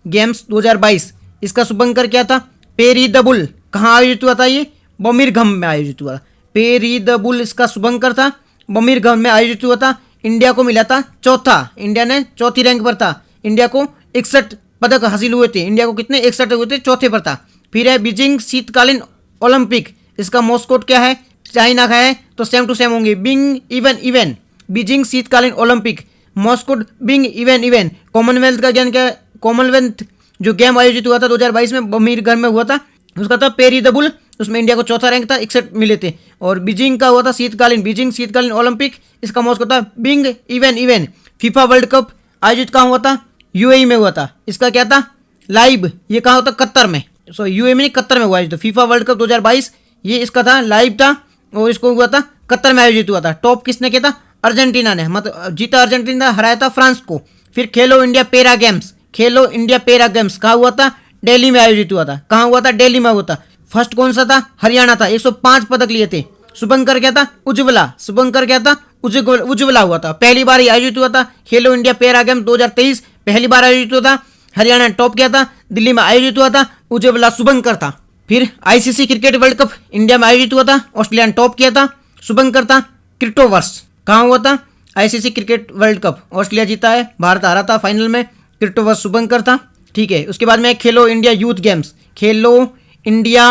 Speaker 1: गेम्स 2022, इसका शुभंकर क्या था? Peri the bull. कहाँ आयोजित हुआ था ये? बर्मिंघम में आयोजित हुआ था। पेरी द बुल इसका शुभंकर था, बर्मिंघम में आयोजित हुआ था। इंडिया को मिला था चौथा, इंडिया ने चौथी रैंक पर था। इंडिया को 61 पदक हासिल हुए थे। इंडिया को कितने? 61 हुए थे, चौथे पर था। फिर है बीजिंग शीतकालीन ओलंपिक, इसका मॉस्कोट क्या है? चाइना का है, तो सेम टू सेम होंगे। बिंग इवन इवन, बीजिंग शीतकालीन Olympic, mascot Bing even Dwen. Commonwealth का ज्ञान क्या है? कॉमनवेल्थ जो गेम आयोजित हुआ था 2022 में बर्मिंघम में हुआ था, उसका था पेरी द बुल, उसमें इंडिया को चौथा रैंक था, 61 मिले थे। और बीजिंग का हुआ था शीतकालीन, बीजिंग शीतकालीन ओलंपिक, इसका मॉस्को था बिंग इवन इवन। फीफा वर्ल्ड कप आयोजित कहाँ हुआ था? यूएई में हुआ था। इसका क्या था? लाइव। ये कहाँ होता? कतर में। सो यूएई में नहीं, कतर में हुआ आयोजित। फीफा वर्ल्ड कप 2022 ये इसका था, लाइव था, और इसको हुआ था कतर में आयोजित हुआ था। टॉप किसने किया था? अर्जेंटीना ने, मतलब जीता अर्जेंटीना, हराया था फ्रांस को। फिर खेलो इंडिया पैरा गेम्स, खेलो इंडिया पैरा गेम्स कहाँ हुआ था? दिल्ली में आयोजित हुआ था। कहाँ हुआ था? दिल्ली में हुआ था। फर्स्ट कौन सा था? हरियाणा था। 105 पदक लिए थे। शुभंकर क्या था? उज्ज्वला। शुभंकर क्या था? उज्ज्वला हुआ था। पहली बार ही आयोजित हुआ था खेलो इंडिया पैरा गेम 2023, पहली बार आयोजित हुआ था। हरियाणा टॉप किया था, दिल्ली में आयोजित हुआ था, उज्ज्वला शुभंकर था। फिर ICC cricket world cup India में आयोजित हुआ था, ऑस्ट्रेलिया ने टॉप किया था, शुभंकर था। क्रिप्टोवर्स कहाँ हुआ था? ICC cricket world cup, Australia जीता है, भारत हारा था फाइनल में, क्रिप्टोवर्स शुभंकर था। ठीक है, उसके बाद में खेलो इंडिया यूथ गेम्स, खेलो इंडिया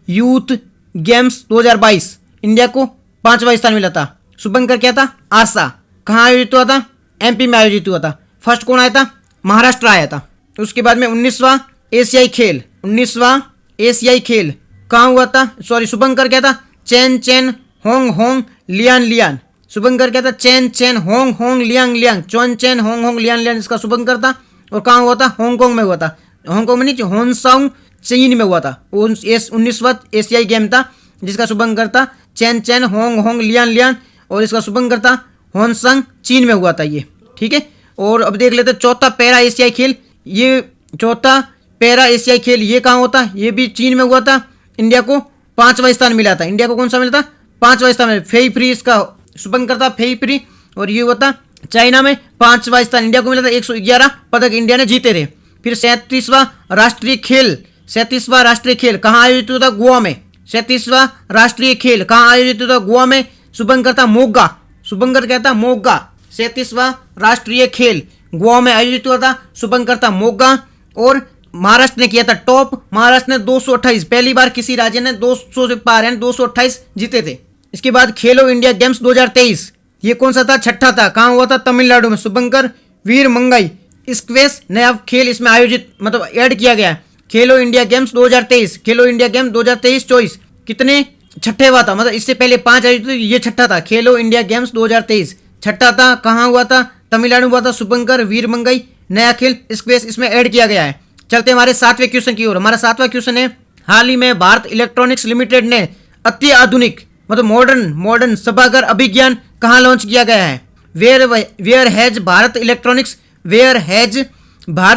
Speaker 1: यूथ गेम्स 2022 इंडिया को 5वां स्थान मिला था। शुभंकर क्या था? आशा। कहाँ आयोजित हुआ था? एमपी में आयोजित हुआ था। फर्स्ट कौन आया था? महाराष्ट्र आया था। उसके बाद में 19वां एशियाई खेल, 19वां एशियाई खेल कहाँ हुआ था? सॉरी, शुभंकर क्या था? Chen Chen Hong Hong Lian Lian. शुभंकर क्या था? Chen Chen Hong Hong Liang Liang, Chon Chen Hong Hong Lian Lian, इसका शुभंकर था। और कहाँ हुआ था? हांगकांग में हुआ था। हांगकांग में नहीं, होनसांग चीन में हुआ था। 19वां एशियाई गेम था जिसका शुभंकर था Chen Chen Hong Hong Lian Lian, और इसका शुभंकर था होनसांग चीन में हुआ था ये। ठीक है, और अब देख लेते चौथा पैरा एशियाई खेल। ये चौथा पैरा एशियाई खेल ये कहाँ होता? ये भी चीन में हुआ था। इंडिया को 5वां स्थान मिला था। इंडिया को कौन सा मिला था? 5वां स्थान मिला। फेई फ्री इसका शुभंकर था, फेई फ्री। और ये हुआ था चाइना में 5वां स्थान इंडिया को मिला था। 111 पदक इंडिया ने जीते थे। फिर 37वां राष्ट्रीय खेल, 37वां राष्ट्रीय खेल कहाँ आयोजित हुआ था? गोवा में। 37वां राष्ट्रीय खेल कहाँ आयोजित हुआ था? गोवा में। शुभंकर था मोगा। शुभंकर क्या था? मोगा। 37वां राष्ट्रीय खेल गोवा में आयोजित हुआ था, शुभंकर था मोगा। और महाराष्ट्र ने किया था टॉप। महाराष्ट्र ने 228, पहली बार किसी राज्य ने 200 से पार यानी 228 जीते थे। इसके बाद खेलो इंडिया गेम्स 2023 ये कौन सा था? छठा था। कहाँ हुआ था? तमिलनाडु में। शुभंकर वीर मंगई स्क्वैश नया खेल इसमें आयोजित मतलब ऐड किया गया है। खेलो इंडिया गेम्स 2023, खेलो इंडिया गेम्स 2023-24 कितने? छठे हुआ था, मतलब इससे पहले 5 आयोजित, ये छठा था। खेलो इंडिया गेम्स 2023 छठा था। कहाँ हुआ था? तमिलनाडु हुआ था। शुभंकर वीर मंगई नया खेल स्क्वैश इसमें ऐड किया गया है। चलते हमारे 7वें क्वेश्चन की ओर। हमारा 7वां क्वेश्चन है, हाल ही में भारत इलेक्ट्रॉनिक्स लिमिटेड ने अति आधुनिक मतलब मॉडर्न सभागार अभिज्ञान कहाँ लॉन्च किया गया है? Where has Bharat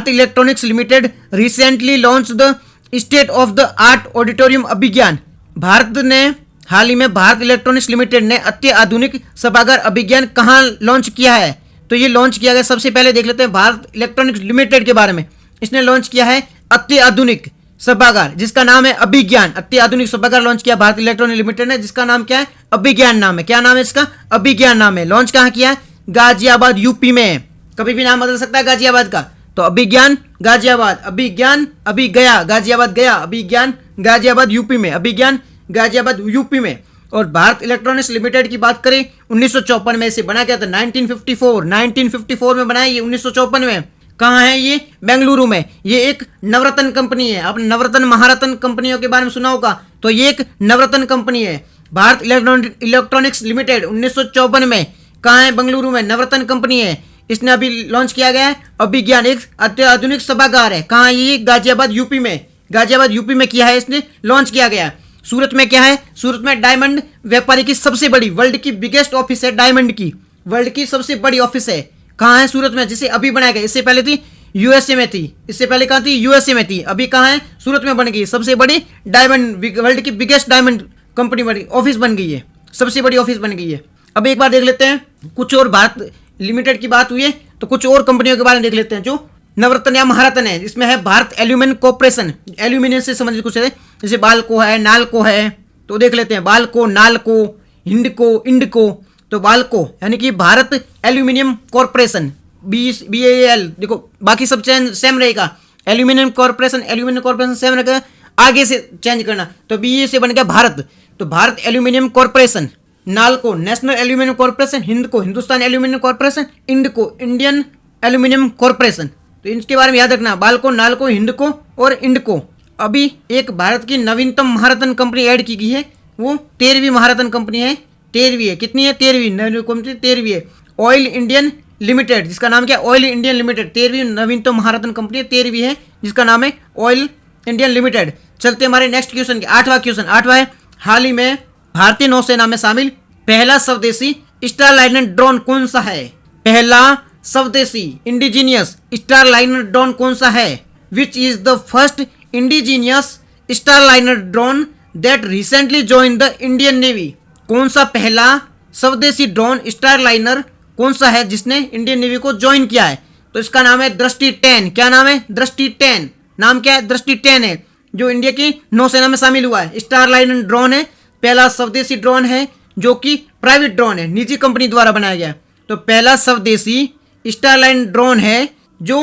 Speaker 1: Electronics Limited recently launch the state of the art auditorium Abhigyan. Bharat ने हाल ही में भारत इलेक्ट्रॉनिक्स लिमिटेड ने अति आधुनिक सभागार अभिज्ञान कहाँ लॉन्च किया है? तो ये लॉन्च किया गया, सबसे पहले देख लेते हैं भारत इलेक्ट्रॉनिक्स लिमिटेड के बारे में। इसने लॉन्च किया है अति आधुनिक सभागार जिसका नाम है अभिज्ञान। अति आधुनिक सभागार लॉन्च किया भारत इलेक्ट्रॉनिक लिमिटेड ने जिसका नाम क्या है? अभिज्ञान नाम है। क्या नाम है इसका? अभिज्ञान नाम है। लॉन्च कहाँ किया है? गाजियाबाद यूपी में। कभी भी नाम बदल सकता है गाजियाबाद का, तो अभिज्ञान गाजियाबाद, अभिज्ञान अभी गया गाजियाबाद गया, अभिज्ञान गाजियाबाद यूपी में, अभिज्ञान गाजियाबाद यूपी में। और भारत इलेक्ट्रॉनिक्स लिमिटेड की बात करें 1954 में इसे बना गया था। 1954 में बनाया ये 1954 में। कहाँ है ये? बेंगलुरु में। ये एक नवरत्न कंपनी है। आपने नवरत्न महारत्न कंपनियों के बारे में सुना होगा, तो ये एक नवरत्न कंपनी है। भारत इलेक्ट्रॉनिक्स लिमिटेड 1954 में कहाँ है? बेंगलुरु में, नवरत्न कंपनी है। इसने अभी लॉन्च किया गया है अभिज्ञान, एक अत्याधुनिक सभागार है। कहाँ ये? गाजियाबाद यूपी में। गाजियाबाद यूपी में किया है इसने, लॉन्च किया गया है। सूरत में क्या है? सूरत में डायमंड व्यापारी की सबसे बड़ी, वर्ल्ड की बिगेस्ट ऑफिस है डायमंड की, वर्ल्ड की सबसे बड़ी ऑफिस है। कहाँ है? सूरत में, जिसे अभी बनाया गया। इससे पहले थी यूएसए में थी, इससे पहले कहाँ थी? यूएसए में थी। अभी कहाँ है? सूरत में बन गई सबसे बड़ी डायमंड, वर्ल्ड की बिगेस्ट डायमंड कंपनी बनी, ऑफिस बन गई है, सबसे बड़ी ऑफिस बन गई है। अब एक बार देख लेते हैं कुछ और, भारत लिमिटेड की बात हुई है तो कुछ और कंपनियों के बारे में देख लेते हैं जो नवरत्न या महारत्न है। इसमें है भारत एल्यूमिनियम कॉर्पोरेशन, एल्यूमिनियम से संबंधित कुछ है, जैसे बाल्को है, नाल्को है, तो देख लेते हैं बाल्को, नाल्को, हिंडको, इंडको। तो बाल्को यानी कि भारत एल्यूमिनियम कॉर्पोरेशन, BAL, देखो बाकी सब चेंज सेम रहेगा। एल्यूमिनियम कॉर्पोरेशन सेम रहेगा, आगे से चेंज करना। तो BA से बन गया भारत, तो Bharat Aluminium Corporation. NALCO National Aluminium Corporation, Hindco Hindustan Aluminium Corporation, Indco Indian Aluminium Corporation. तो इनके बारे में याद रखना, बाल्को, नाल्को, हिंडको और इंडको। अभी एक भारत की नवीनतम महारत्न कंपनी ऐड की गई है, वो 13वीं महारत्न कंपनी है, 13वीं है। कितनी है? 13वीं कंपनी, 13वीं है। ऑयल इंडियन लिमिटेड, जिसका नाम क्या है? ऑयल इंडियन लिमिटेड, 13वीं नवीनतम महारत्न कंपनी है, 13वीं है, जिसका नाम है ऑयल इंडियन लिमिटेड। चलते हमारे नेक्स्ट क्वेश्चन के, 8वां क्वेश्चन। 8वां है, हाल ही में भारतीय नौसेना में शामिल पहला स्वदेशी स्टारलाइनर ड्रोन कौन सा है? पहला स्वदेशी इंडिजीनियस स्टारलाइनर ड्रोन कौन सा है? Which is the first indigenous Starliner drone that recently join the Indian navy? कौन सा पहला स्वदेशी ड्रोन स्टारलाइनर कौन सा है जिसने इंडियन नेवी को ज्वाइन किया है? तो इसका नाम है दृष्टि 10। क्या नाम है? दृष्टि 10। नाम क्या है? दृष्टि 10 है, जो इंडिया की नौसेना में शामिल हुआ है। स्टारलाइनर ड्रोन है, पहला स्वदेशी ड्रोन है, जो कि प्राइवेट ड्रोन है, निजी कंपनी द्वारा बनाया गया। तो पहला स्वदेशी स्टारलाइन ड्रोन है जो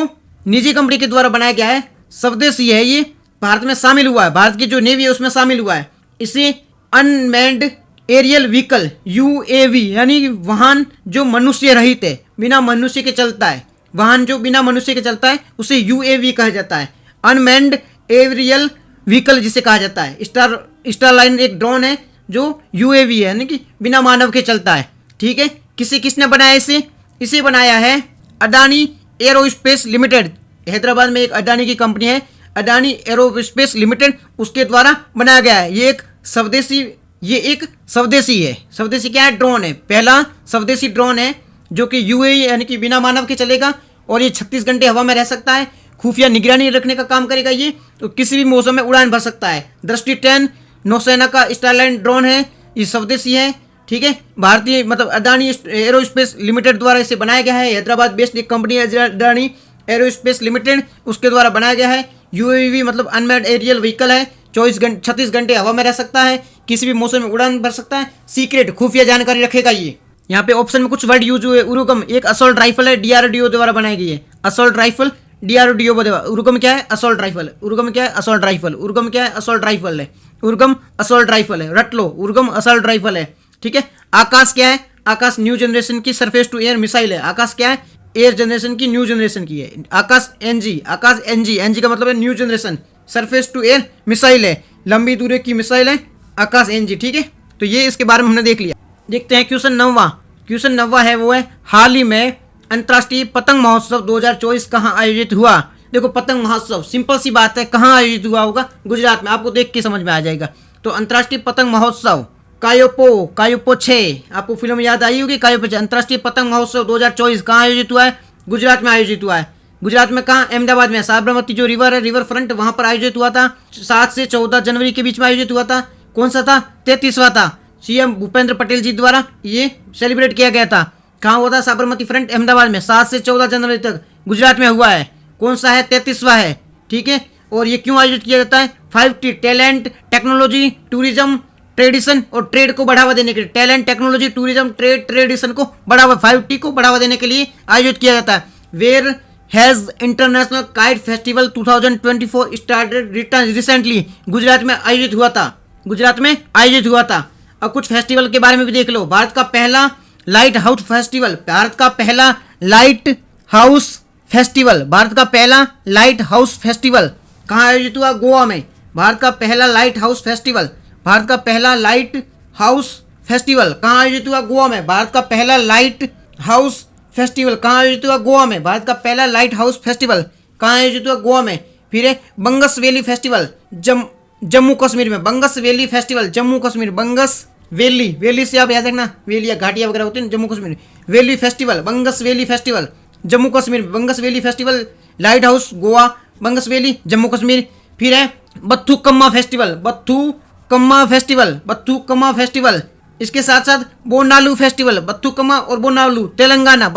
Speaker 1: निजी कंपनी के द्वारा बनाया गया है, स्वदेशी है, ये भारत में शामिल हुआ है, भारत की जो नेवी है उसमें शामिल हुआ है। इसे अनमैन्ड एरियल व्हीकल UAV यानी वाहन जो मनुष्य रहित है, बिना मनुष्य के चलता है, वाहन जो बिना मनुष्य के चलता है उसे UAV कहा जाता है। अनमैन्ड एरियल व्हीकल जिसे कहा जाता है। स्टारलाइन एक ड्रोन है जो UAV है, यानी कि बिना मानव के चलता है। ठीक है, किसने बनाया इसे? इसे बनाया है अडानी एरोस्पेस लिमिटेड। हैदराबाद में एक अडानी की कंपनी है, अडानी एरोस्पेस लिमिटेड, उसके द्वारा बनाया गया है। ये एक स्वदेशी है। स्वदेशी क्या है? ड्रोन है, पहला स्वदेशी ड्रोन है जो कि UAV यानी कि बिना मानव के चलेगा, और ये 36 घंटे हवा में रह सकता है, खुफिया निगरानी रखने का काम करेगा ये, तो किसी भी मौसम में उड़ान भर सकता है। दृष्टि 10 नौसेना का स्टारलाइन ड्रोन है, ये स्वदेशी है। ठीक है, भारतीय मतलब अडानी एरोस्पेस लिमिटेड द्वारा इसे बनाया गया है। हैदराबाद बेस्ड एक कंपनी है अडानी एरोस्पेस लिमिटेड, उसके द्वारा बनाया गया है। UAV मतलब अनमैन्ड एरियल व्हीकल है, 36 घंटे हवा में रह सकता है, किसी भी मौसम में उड़ान भर सकता है, सीक्रेट खुफिया जानकारी रखेगा ये। यहाँ पे ऑप्शन में कुछ वर्ड यूज हुए। उरुगम एक असॉल्ट राइफल है, DRDO द्वारा बनाई गई है। असॉल्ट राइफल DRDO द्वारा। उरुगम क्या है? Assault rifle. उरुगम क्या है? Assault rifle. उरुगम क्या है? असॉल्ट राइफल है। उर्गम असॉल्ट राइफल है, रट लो, उर्गम असॉल्ट राइफल है। ठीक है, आकाश क्या है? आकाश न्यू जनरेशन की सरफेस टू एयर मिसाइल है। आकाश क्या है? एयर जनरेशन की, न्यू जनरेशन की है। आकाश NG, आकाश NG का मतलब है new generation, surface to air missile है, लंबी दूरी की मिसाइल है आकाश NG। ठीक है, तो ये इसके बारे में हमने देख लिया। देखते हैं क्वेश्चन 9वां। क्वेश्चन 9वां है वो है, हाल ही में अंतर्राष्ट्रीय पतंग महोत्सव 2024 कहाँ आयोजित हुआ? देखो पतंग महोत्सव सिंपल सी बात है, कहाँ आयोजित हुआ होगा? गुजरात में। आपको देख के समझ में आ जाएगा। तो अंतर्राष्ट्रीय पतंग महोत्सव कायोपो 6, आपको फिल्म याद आई होगी कायोपो 6। अंतर्राष्ट्रीय पतंग महोत्सव 2024 कहाँ आयोजित हुआ है? गुजरात में आयोजित हुआ है। गुजरात में कहाँ? अहमदाबाद में। साबरमती जो रिवर है, रिवर फ्रंट, वहां पर आयोजित हुआ था। 7 से 14 जनवरी के बीच में आयोजित हुआ था। कौन सा था? 33वां था। CM भूपेंद्र पटेल जी द्वारा ये सेलिब्रेट किया गया था। कहाँ हुआ था? साबरमती फ्रंट, अहमदाबाद में। 7 से 14 जनवरी तक गुजरात में हुआ है। कौन सा है? 33वां है। ठीक है, और ये क्यों आयोजित किया जाता है? 5T talent, technology, tourism, tradition और ट्रेड को बढ़ावा देने के लिए। Talent, technology, tourism, trade, tradition को बढ़ावा, 5T को बढ़ावा देने के लिए आयोजित किया जाता है। Where has international kite festival 2024 started recently. Gujarat में आयोजित हुआ था। गुजरात में आयोजित हुआ था। अब कुछ फेस्टिवल के बारे में भी देख लो। भारत का पहला लाइट हाउस फेस्टिवल, भारत का पहला लाइट हाउस फेस्टिवल, भारत का पहला लाइट हाउस फेस्टिवल कहाँ आयोजित हुआ? गोवा में। भारत का पहला लाइट हाउस फेस्टिवल, भारत का पहला लाइट हाउस फेस्टिवल कहाँ आयोजित हुआ? गोवा में। भारत का पहला लाइट हाउस फेस्टिवल कहाँ आयोजित हुआ? गोवा में। भारत का पहला लाइट हाउस फेस्टिवल कहाँ आयोजित हुआ? गोवा में। फिर है बंगस वैली फेस्टिवल, जम्मू कश्मीर में। बंगस Valley Festival, Jammu Kashmir. Bangus valley, valley से आप याद रखना, वैली या घाटियाँ वगैरह होती हैं Jammu Kashmir. Valley festival, Bangus Valley Festival, Jammu Kashmir. Bangus Valley Festival, lighthouse Goa, Bangus Valley Jammu Kashmir. फिर है Bathukamma festival, Bathukamma festival, Bathukamma festival. इसके साथ साथ बोनालू फेस्टिवल, बथुकम्मा और बोनालू तेलंगाना।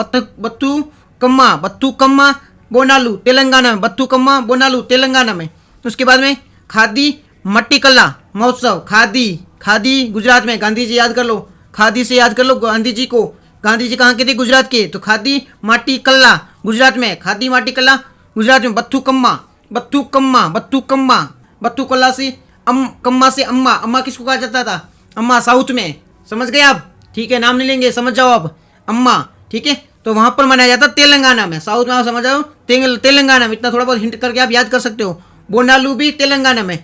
Speaker 1: बथुकम्मा बोनालू तेलंगाना में, बथुकम्मा बोनालू तेलंगाना में। उसके बाद में खादी मट्टी कल्ला महोत्सव, खादी गुजरात में, गांधी जी याद कर लो, खादी से याद कर लो गांधी जी को। गांधी जी कहाँ के थे? गुजरात के। तो खादी माटी कल्ला गुजरात में, खादी माटी कल्ला गुजरात में। बथुकल्ला से कम्मा से अम्मा किसको कहा जाता था? अम्मा साउथ में, समझ गए आप? ठीक है, नाम नहीं लेंगे, समझ जाओ आप, अम्मा। ठीक है, तो वहां पर मनाया जाता तेलंगाना में, साउथ में आप समझ जाओ, तेलंगाना में। इतना थोड़ा बहुत हिंट करके आप याद कर सकते हो। बोनालू भी तेलंगाना में,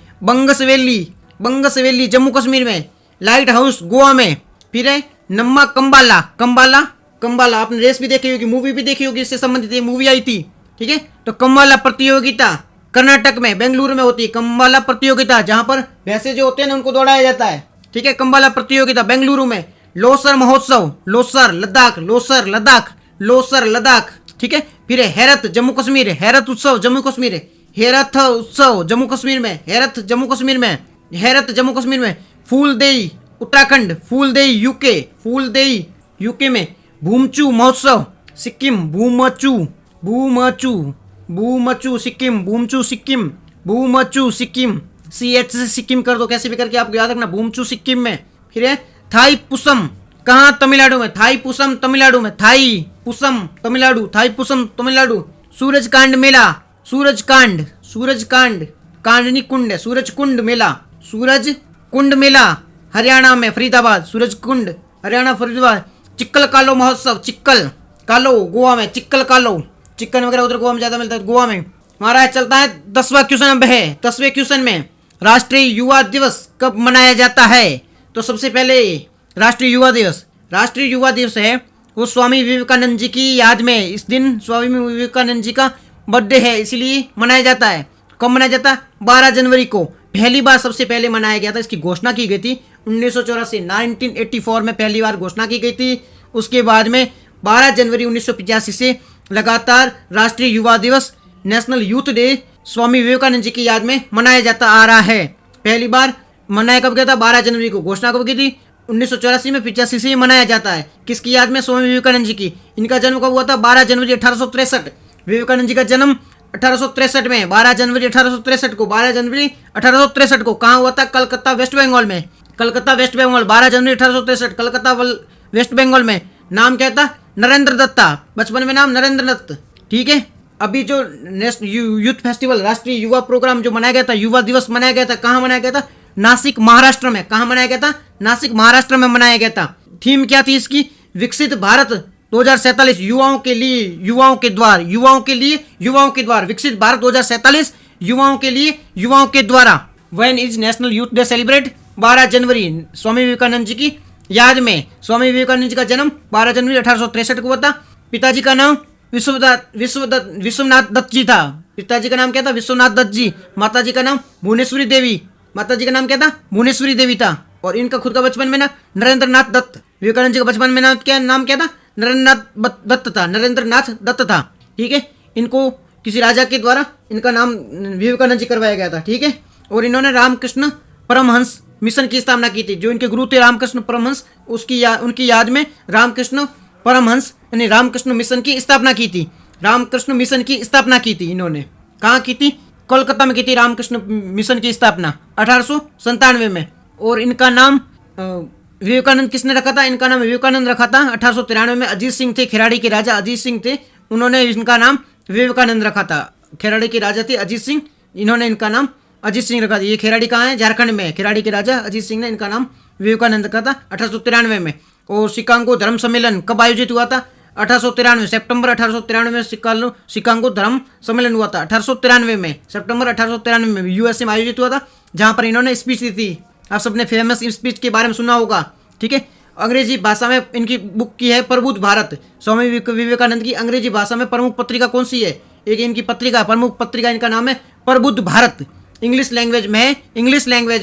Speaker 1: बंगसवेली जम्मू कश्मीर में, लाइट हाउस गोवा में। फिर है नम्मा कंबाला आपने रेस भी देखी होगी, मूवी भी देखी होगी, इससे संबंधित मूवी आई थी। ठीक है, तो कंबाला प्रतियोगिता कर्नाटक में, बेंगलुरु में होती है कंबाला प्रतियोगिता, जहां पर भैंसे जो होते हैं ना उनको दौड़ाया जाता है। ठीक है, कंबाला प्रतियोगिता बेंगलुरु में। लोसर महोत्सव, लोसर लद्दाख। ठीक है, फिर है हेरत जम्मू कश्मीर, हेरत उत्सव जम्मू कश्मीर में। फूलदेई उत्तराखंड, फूलदेई यूके में। भूमचू महोत्सव सिक्किम, भूमचू सिक्किम, CH से सिक्किम कर दो, कैसे भी करके आपको याद रखना, भूमचू सिक्किम में। फिर है थाई पुसम, कहाँ? तमिलनाडु में, थाई पुसम तमिलनाडु। सूरजकांड मेला, कांडनी कुंड है, सूरजकुंड मेला हरियाणा में, फरीदाबाद, सूरजकुंड हरियाणा फरीदाबाद। चिक्कल कालो महोत्सव, गोवा में, चिकन वगैरह उधर गोवा में ज्यादा मिलता है, गोवा में। हमारा चलता है 10वां क्वेश्चन में राष्ट्रीय युवा दिवस कब मनाया जाता है? तो सबसे पहले राष्ट्रीय युवा दिवस है वो स्वामी विवेकानंद जी की याद में, इस दिन स्वामी विवेकानंद जी का बर्थडे है, इसलिए मनाया जाता है। कब मनाया जाता है? 12 जनवरी को पहली बार सबसे पहले मनाया गया था। इसकी घोषणा की गई थी 1984 में पहली बार घोषणा की गई थी। उसके बाद में 12 जनवरी 1985 से लगातार राष्ट्रीय युवा दिवस, national youth day Swami Vivekananda ji की याद में मनाया जाता आ रहा है। पहली बार मनाया कब गया था? 12 जनवरी को। घोषणा कब की थी? 1984 में, 85 से मनाया जाता है। किसकी याद में? स्वामी विवेकानंद जी की। इनका जन्म कब हुआ था? 12 जनवरी 1863। विवेकानंद जी का जन्म 1863 में, 12 जनवरी 1863 को कहाँ हुआ था? कलकत्ता वेस्ट बंगाल में, 12 जनवरी 1863 कलकत्ता वेस्ट बंगाल में। नाम क्या था? नरेंद्र दत्त था, बचपन में नाम नरेंद्र दत्त। ठीक है, अभी जो यूथ फेस्टिवल, राष्ट्रीय युवा प्रोग्राम जो मनाया गया था, युवा दिवस मनाया गया था, कहाँ मनाया गया था? नासिक महाराष्ट्र में। कहाँ मनाया गया था? नासिक महाराष्ट्र में मनाया गया था। थीम क्या थी इसकी? विकसित भारत 2047 युवाओं के लिए, युवाओं के द्वार, विकसित भारत 2047 युवाओं के लिए, युवाओं के द्वारा। When is national youth day celebrate? 12 जनवरी, स्वामी विवेकानंद जी की याद में। स्वामी विवेकानंद जी का जन्म 12 जनवरी 1863 को हुआ था। पिताजी का नाम विश्वनाथ दत्त जी था। पिताजी का नाम क्या था? विश्वनाथ दत्त जी। माताजी का नाम भुवनेश्वरी देवी। माताजी का नाम क्या था? भुवनेश्वरी देवी था। और इनका खुद का बचपन में ना नरेंद्र नाथ दत्त। विवेकानंद जी का बचपन में नाम क्या था? नरेंद्र नाथ दत्त था। ठीक है, इनको किसी राजा के द्वारा इनका नाम विवेकानंद जी करवाया गया था। ठीक है, और इन्होंने रामकृष्ण परमहंस मिशन की स्थापना की थी। जो इनके गुरु थे रामकृष्ण परमहंस, उनकी याद में रामकृष्ण परमहंस यानी रामकृष्ण मिशन की स्थापना की थी। रामकृष्ण मिशन की स्थापना की थी इन्होंने। कहाँ की थी? कोलकाता में की थी रामकृष्ण मिशन की स्थापना 1897 में। और इनका नाम विवेकानंद किसने रखा था? इनका नाम विवेकानंद रखा था 1893 में। अजीत सिंह थे, खिराड़ी के राजा अजीत सिंह थे, उन्होंने इनका नाम विवेकानंद रखा था। खिराड़ी के राजा थे अजीत सिंह, इन्होंने इनका नाम अजीत सिंह रखा था। ये खिराड़ी कहाँ है? झारखंड में। खिराड़ी के राजा अजीत सिंह ने इनका नाम विवेकानंद रखा था 1893 में। और शिकागो धर्म सम्मेलन कब आयोजित हुआ था? 1893 सितंबर 1893 में शिकागो धर्म सम्मेलन हुआ था। 1893 में सितंबर 1893 में यूएसए में आयोजित हुआ था, जहां पर इन्होंने स्पीच दी थी। आप सबने फेमस स्पीच के बारे में सुना होगा। ठीक है, अंग्रेजी भाषा में इनकी बुक की है प्रबुद्ध भारत। स्वामी विवेकानंद की अंग्रेजी भाषा में प्रमुख पत्रिका कौन सी है? एक इनकी पत्रिका, प्रमुख पत्रिका इनका नाम है प्रबुद्ध भारत। इंग्लिश लैंग्वेज में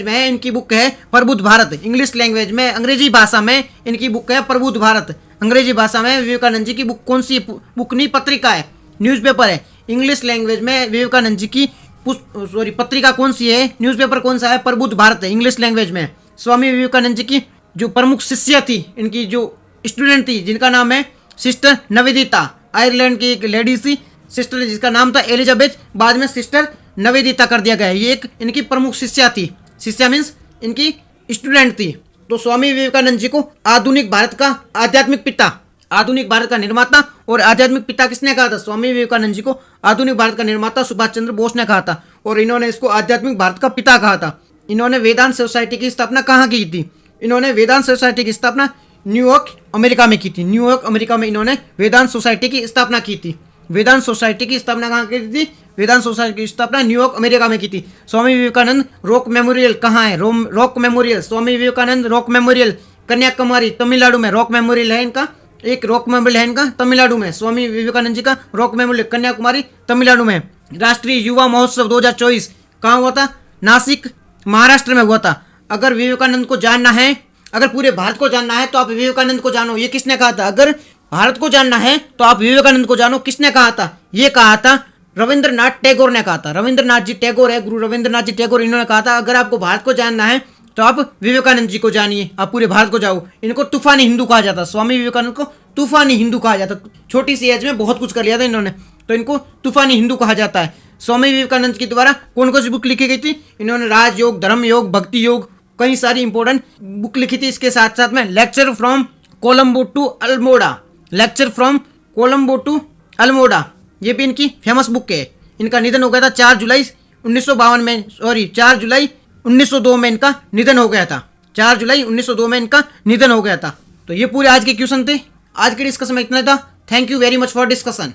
Speaker 1: है इनकी बुक है प्रबुद्ध भारत। इंग्लिश लैंग्वेज में, अंग्रेजी भाषा में इनकी बुक है प्रबुद्ध भारत। अंग्रेजी भाषा में विवेकानंद जी की बुक कौन सी? बुक नहीं, पत्रिका है, न्यूज़पेपर है। इंग्लिश लैंग्वेज में विवेकानंद जी की पत्रिका कौन सी है? न्यूज़पेपर कौन सा है? प्रबुद्ध भारत है इंग्लिश लैंग्वेज में। स्वामी विवेकानंद जी की जो प्रमुख शिष्या थी, इनकी जो स्टूडेंट थी, जिनका नाम है सिस्टर निवेदिता, आयरलैंड की एक लेडी थी सिस्टर जिसका नाम था एलिजाबेथ, बाद में सिस्टर निवेदिता कर दिया गया है। ये एक इनकी प्रमुख शिष्या थी। शिष्या मीन्स इनकी स्टूडेंट थी। तो स्वामी विवेकानंद जी को आधुनिक भारत का आध्यात्मिक पिता, आधुनिक भारत का निर्माता और आध्यात्मिक पिता किसने कहा था? स्वामी विवेकानंद जी को आधुनिक भारत का निर्माता सुभाष चंद्र बोस ने कहा था और इन्होंने इसको आध्यात्मिक भारत का पिता कहा था। इन्होंने वेदांत सोसाइटी की स्थापना कहाँ की थी? इन्होंने वेदांत सोसाइटी की स्थापना न्यूयॉर्क अमेरिका में की थी। न्यूयॉर्क अमेरिका में इन्होंने वेदांत सोसाइटी की स्थापना की थी। वेदांत सोसाइटी की स्थापना कहाँ की थी? वेदांत सोसाइटी की स्थापना न्यूयॉर्क अमेरिका में की थी। स्वामी विवेकानंद रॉक मेमोरियल कहाँ है? Rock memorial, Swami Vivekananda rock memorial Kanyakumari Tamil Nadu में रॉक मेमोरियल है इनका। एक रॉक मेमोरियल है इनका तमिलनाडु में। स्वामी विवेकानंद जी का रॉक मेमोरियल कन्याकुमारी तमिलनाडु में। राष्ट्रीय युवा महोत्सव 2024 कहाँ हुआ था? नासिक महाराष्ट्र में हुआ था। अगर विवेकानंद को जानना है, अगर पूरे भारत को जानना है तो आप विवेकानंद को जानो। ये किसने कहा था? अगर भारत को जानना है तो आप विवेकानंद को जानो। किसने कहा था? ये कहा था रविंद्रनाथ टैगोर ने कहा था। रविंद्रनाथ जी टैगोर है, गुरु रविंद्रनाथ जी टैगोर, इन्होंने कहा था अगर आपको भारत को जानना है तो आप विवेकानंद जी को जानिए, आप पूरे भारत को जाओ। इनको तूफानी हिंदू कहा जाता। स्वामी विवेकानंद को तूफानी हिंदू कहा जाता। छोटी सी एज में बहुत कुछ कर लिया था इन्होंने, तो इनको तूफानी हिंदू कहा जाता है। स्वामी विवेकानंद के द्वारा कौन कौन सी बुक लिखी गई थी? इन्होंने राजयोग, धर्म योग, भक्ति योग, कई सारी इंपॉर्टेंट बुक लिखी थी। इसके साथ साथ में lecture from Colombo to Almora, lecture from Colombo to Almora, ये भी इनकी फेमस बुक है। इनका निधन हो गया था 4 जुलाई 1952 में, सॉरी 4 जुलाई 1902 में इनका निधन हो गया था। 4 जुलाई 1902 में इनका निधन हो गया था। तो ये पूरे आज के क्वेश्चन थे। आज के डिस्कशन में इतना था। Thank you very much for discussion.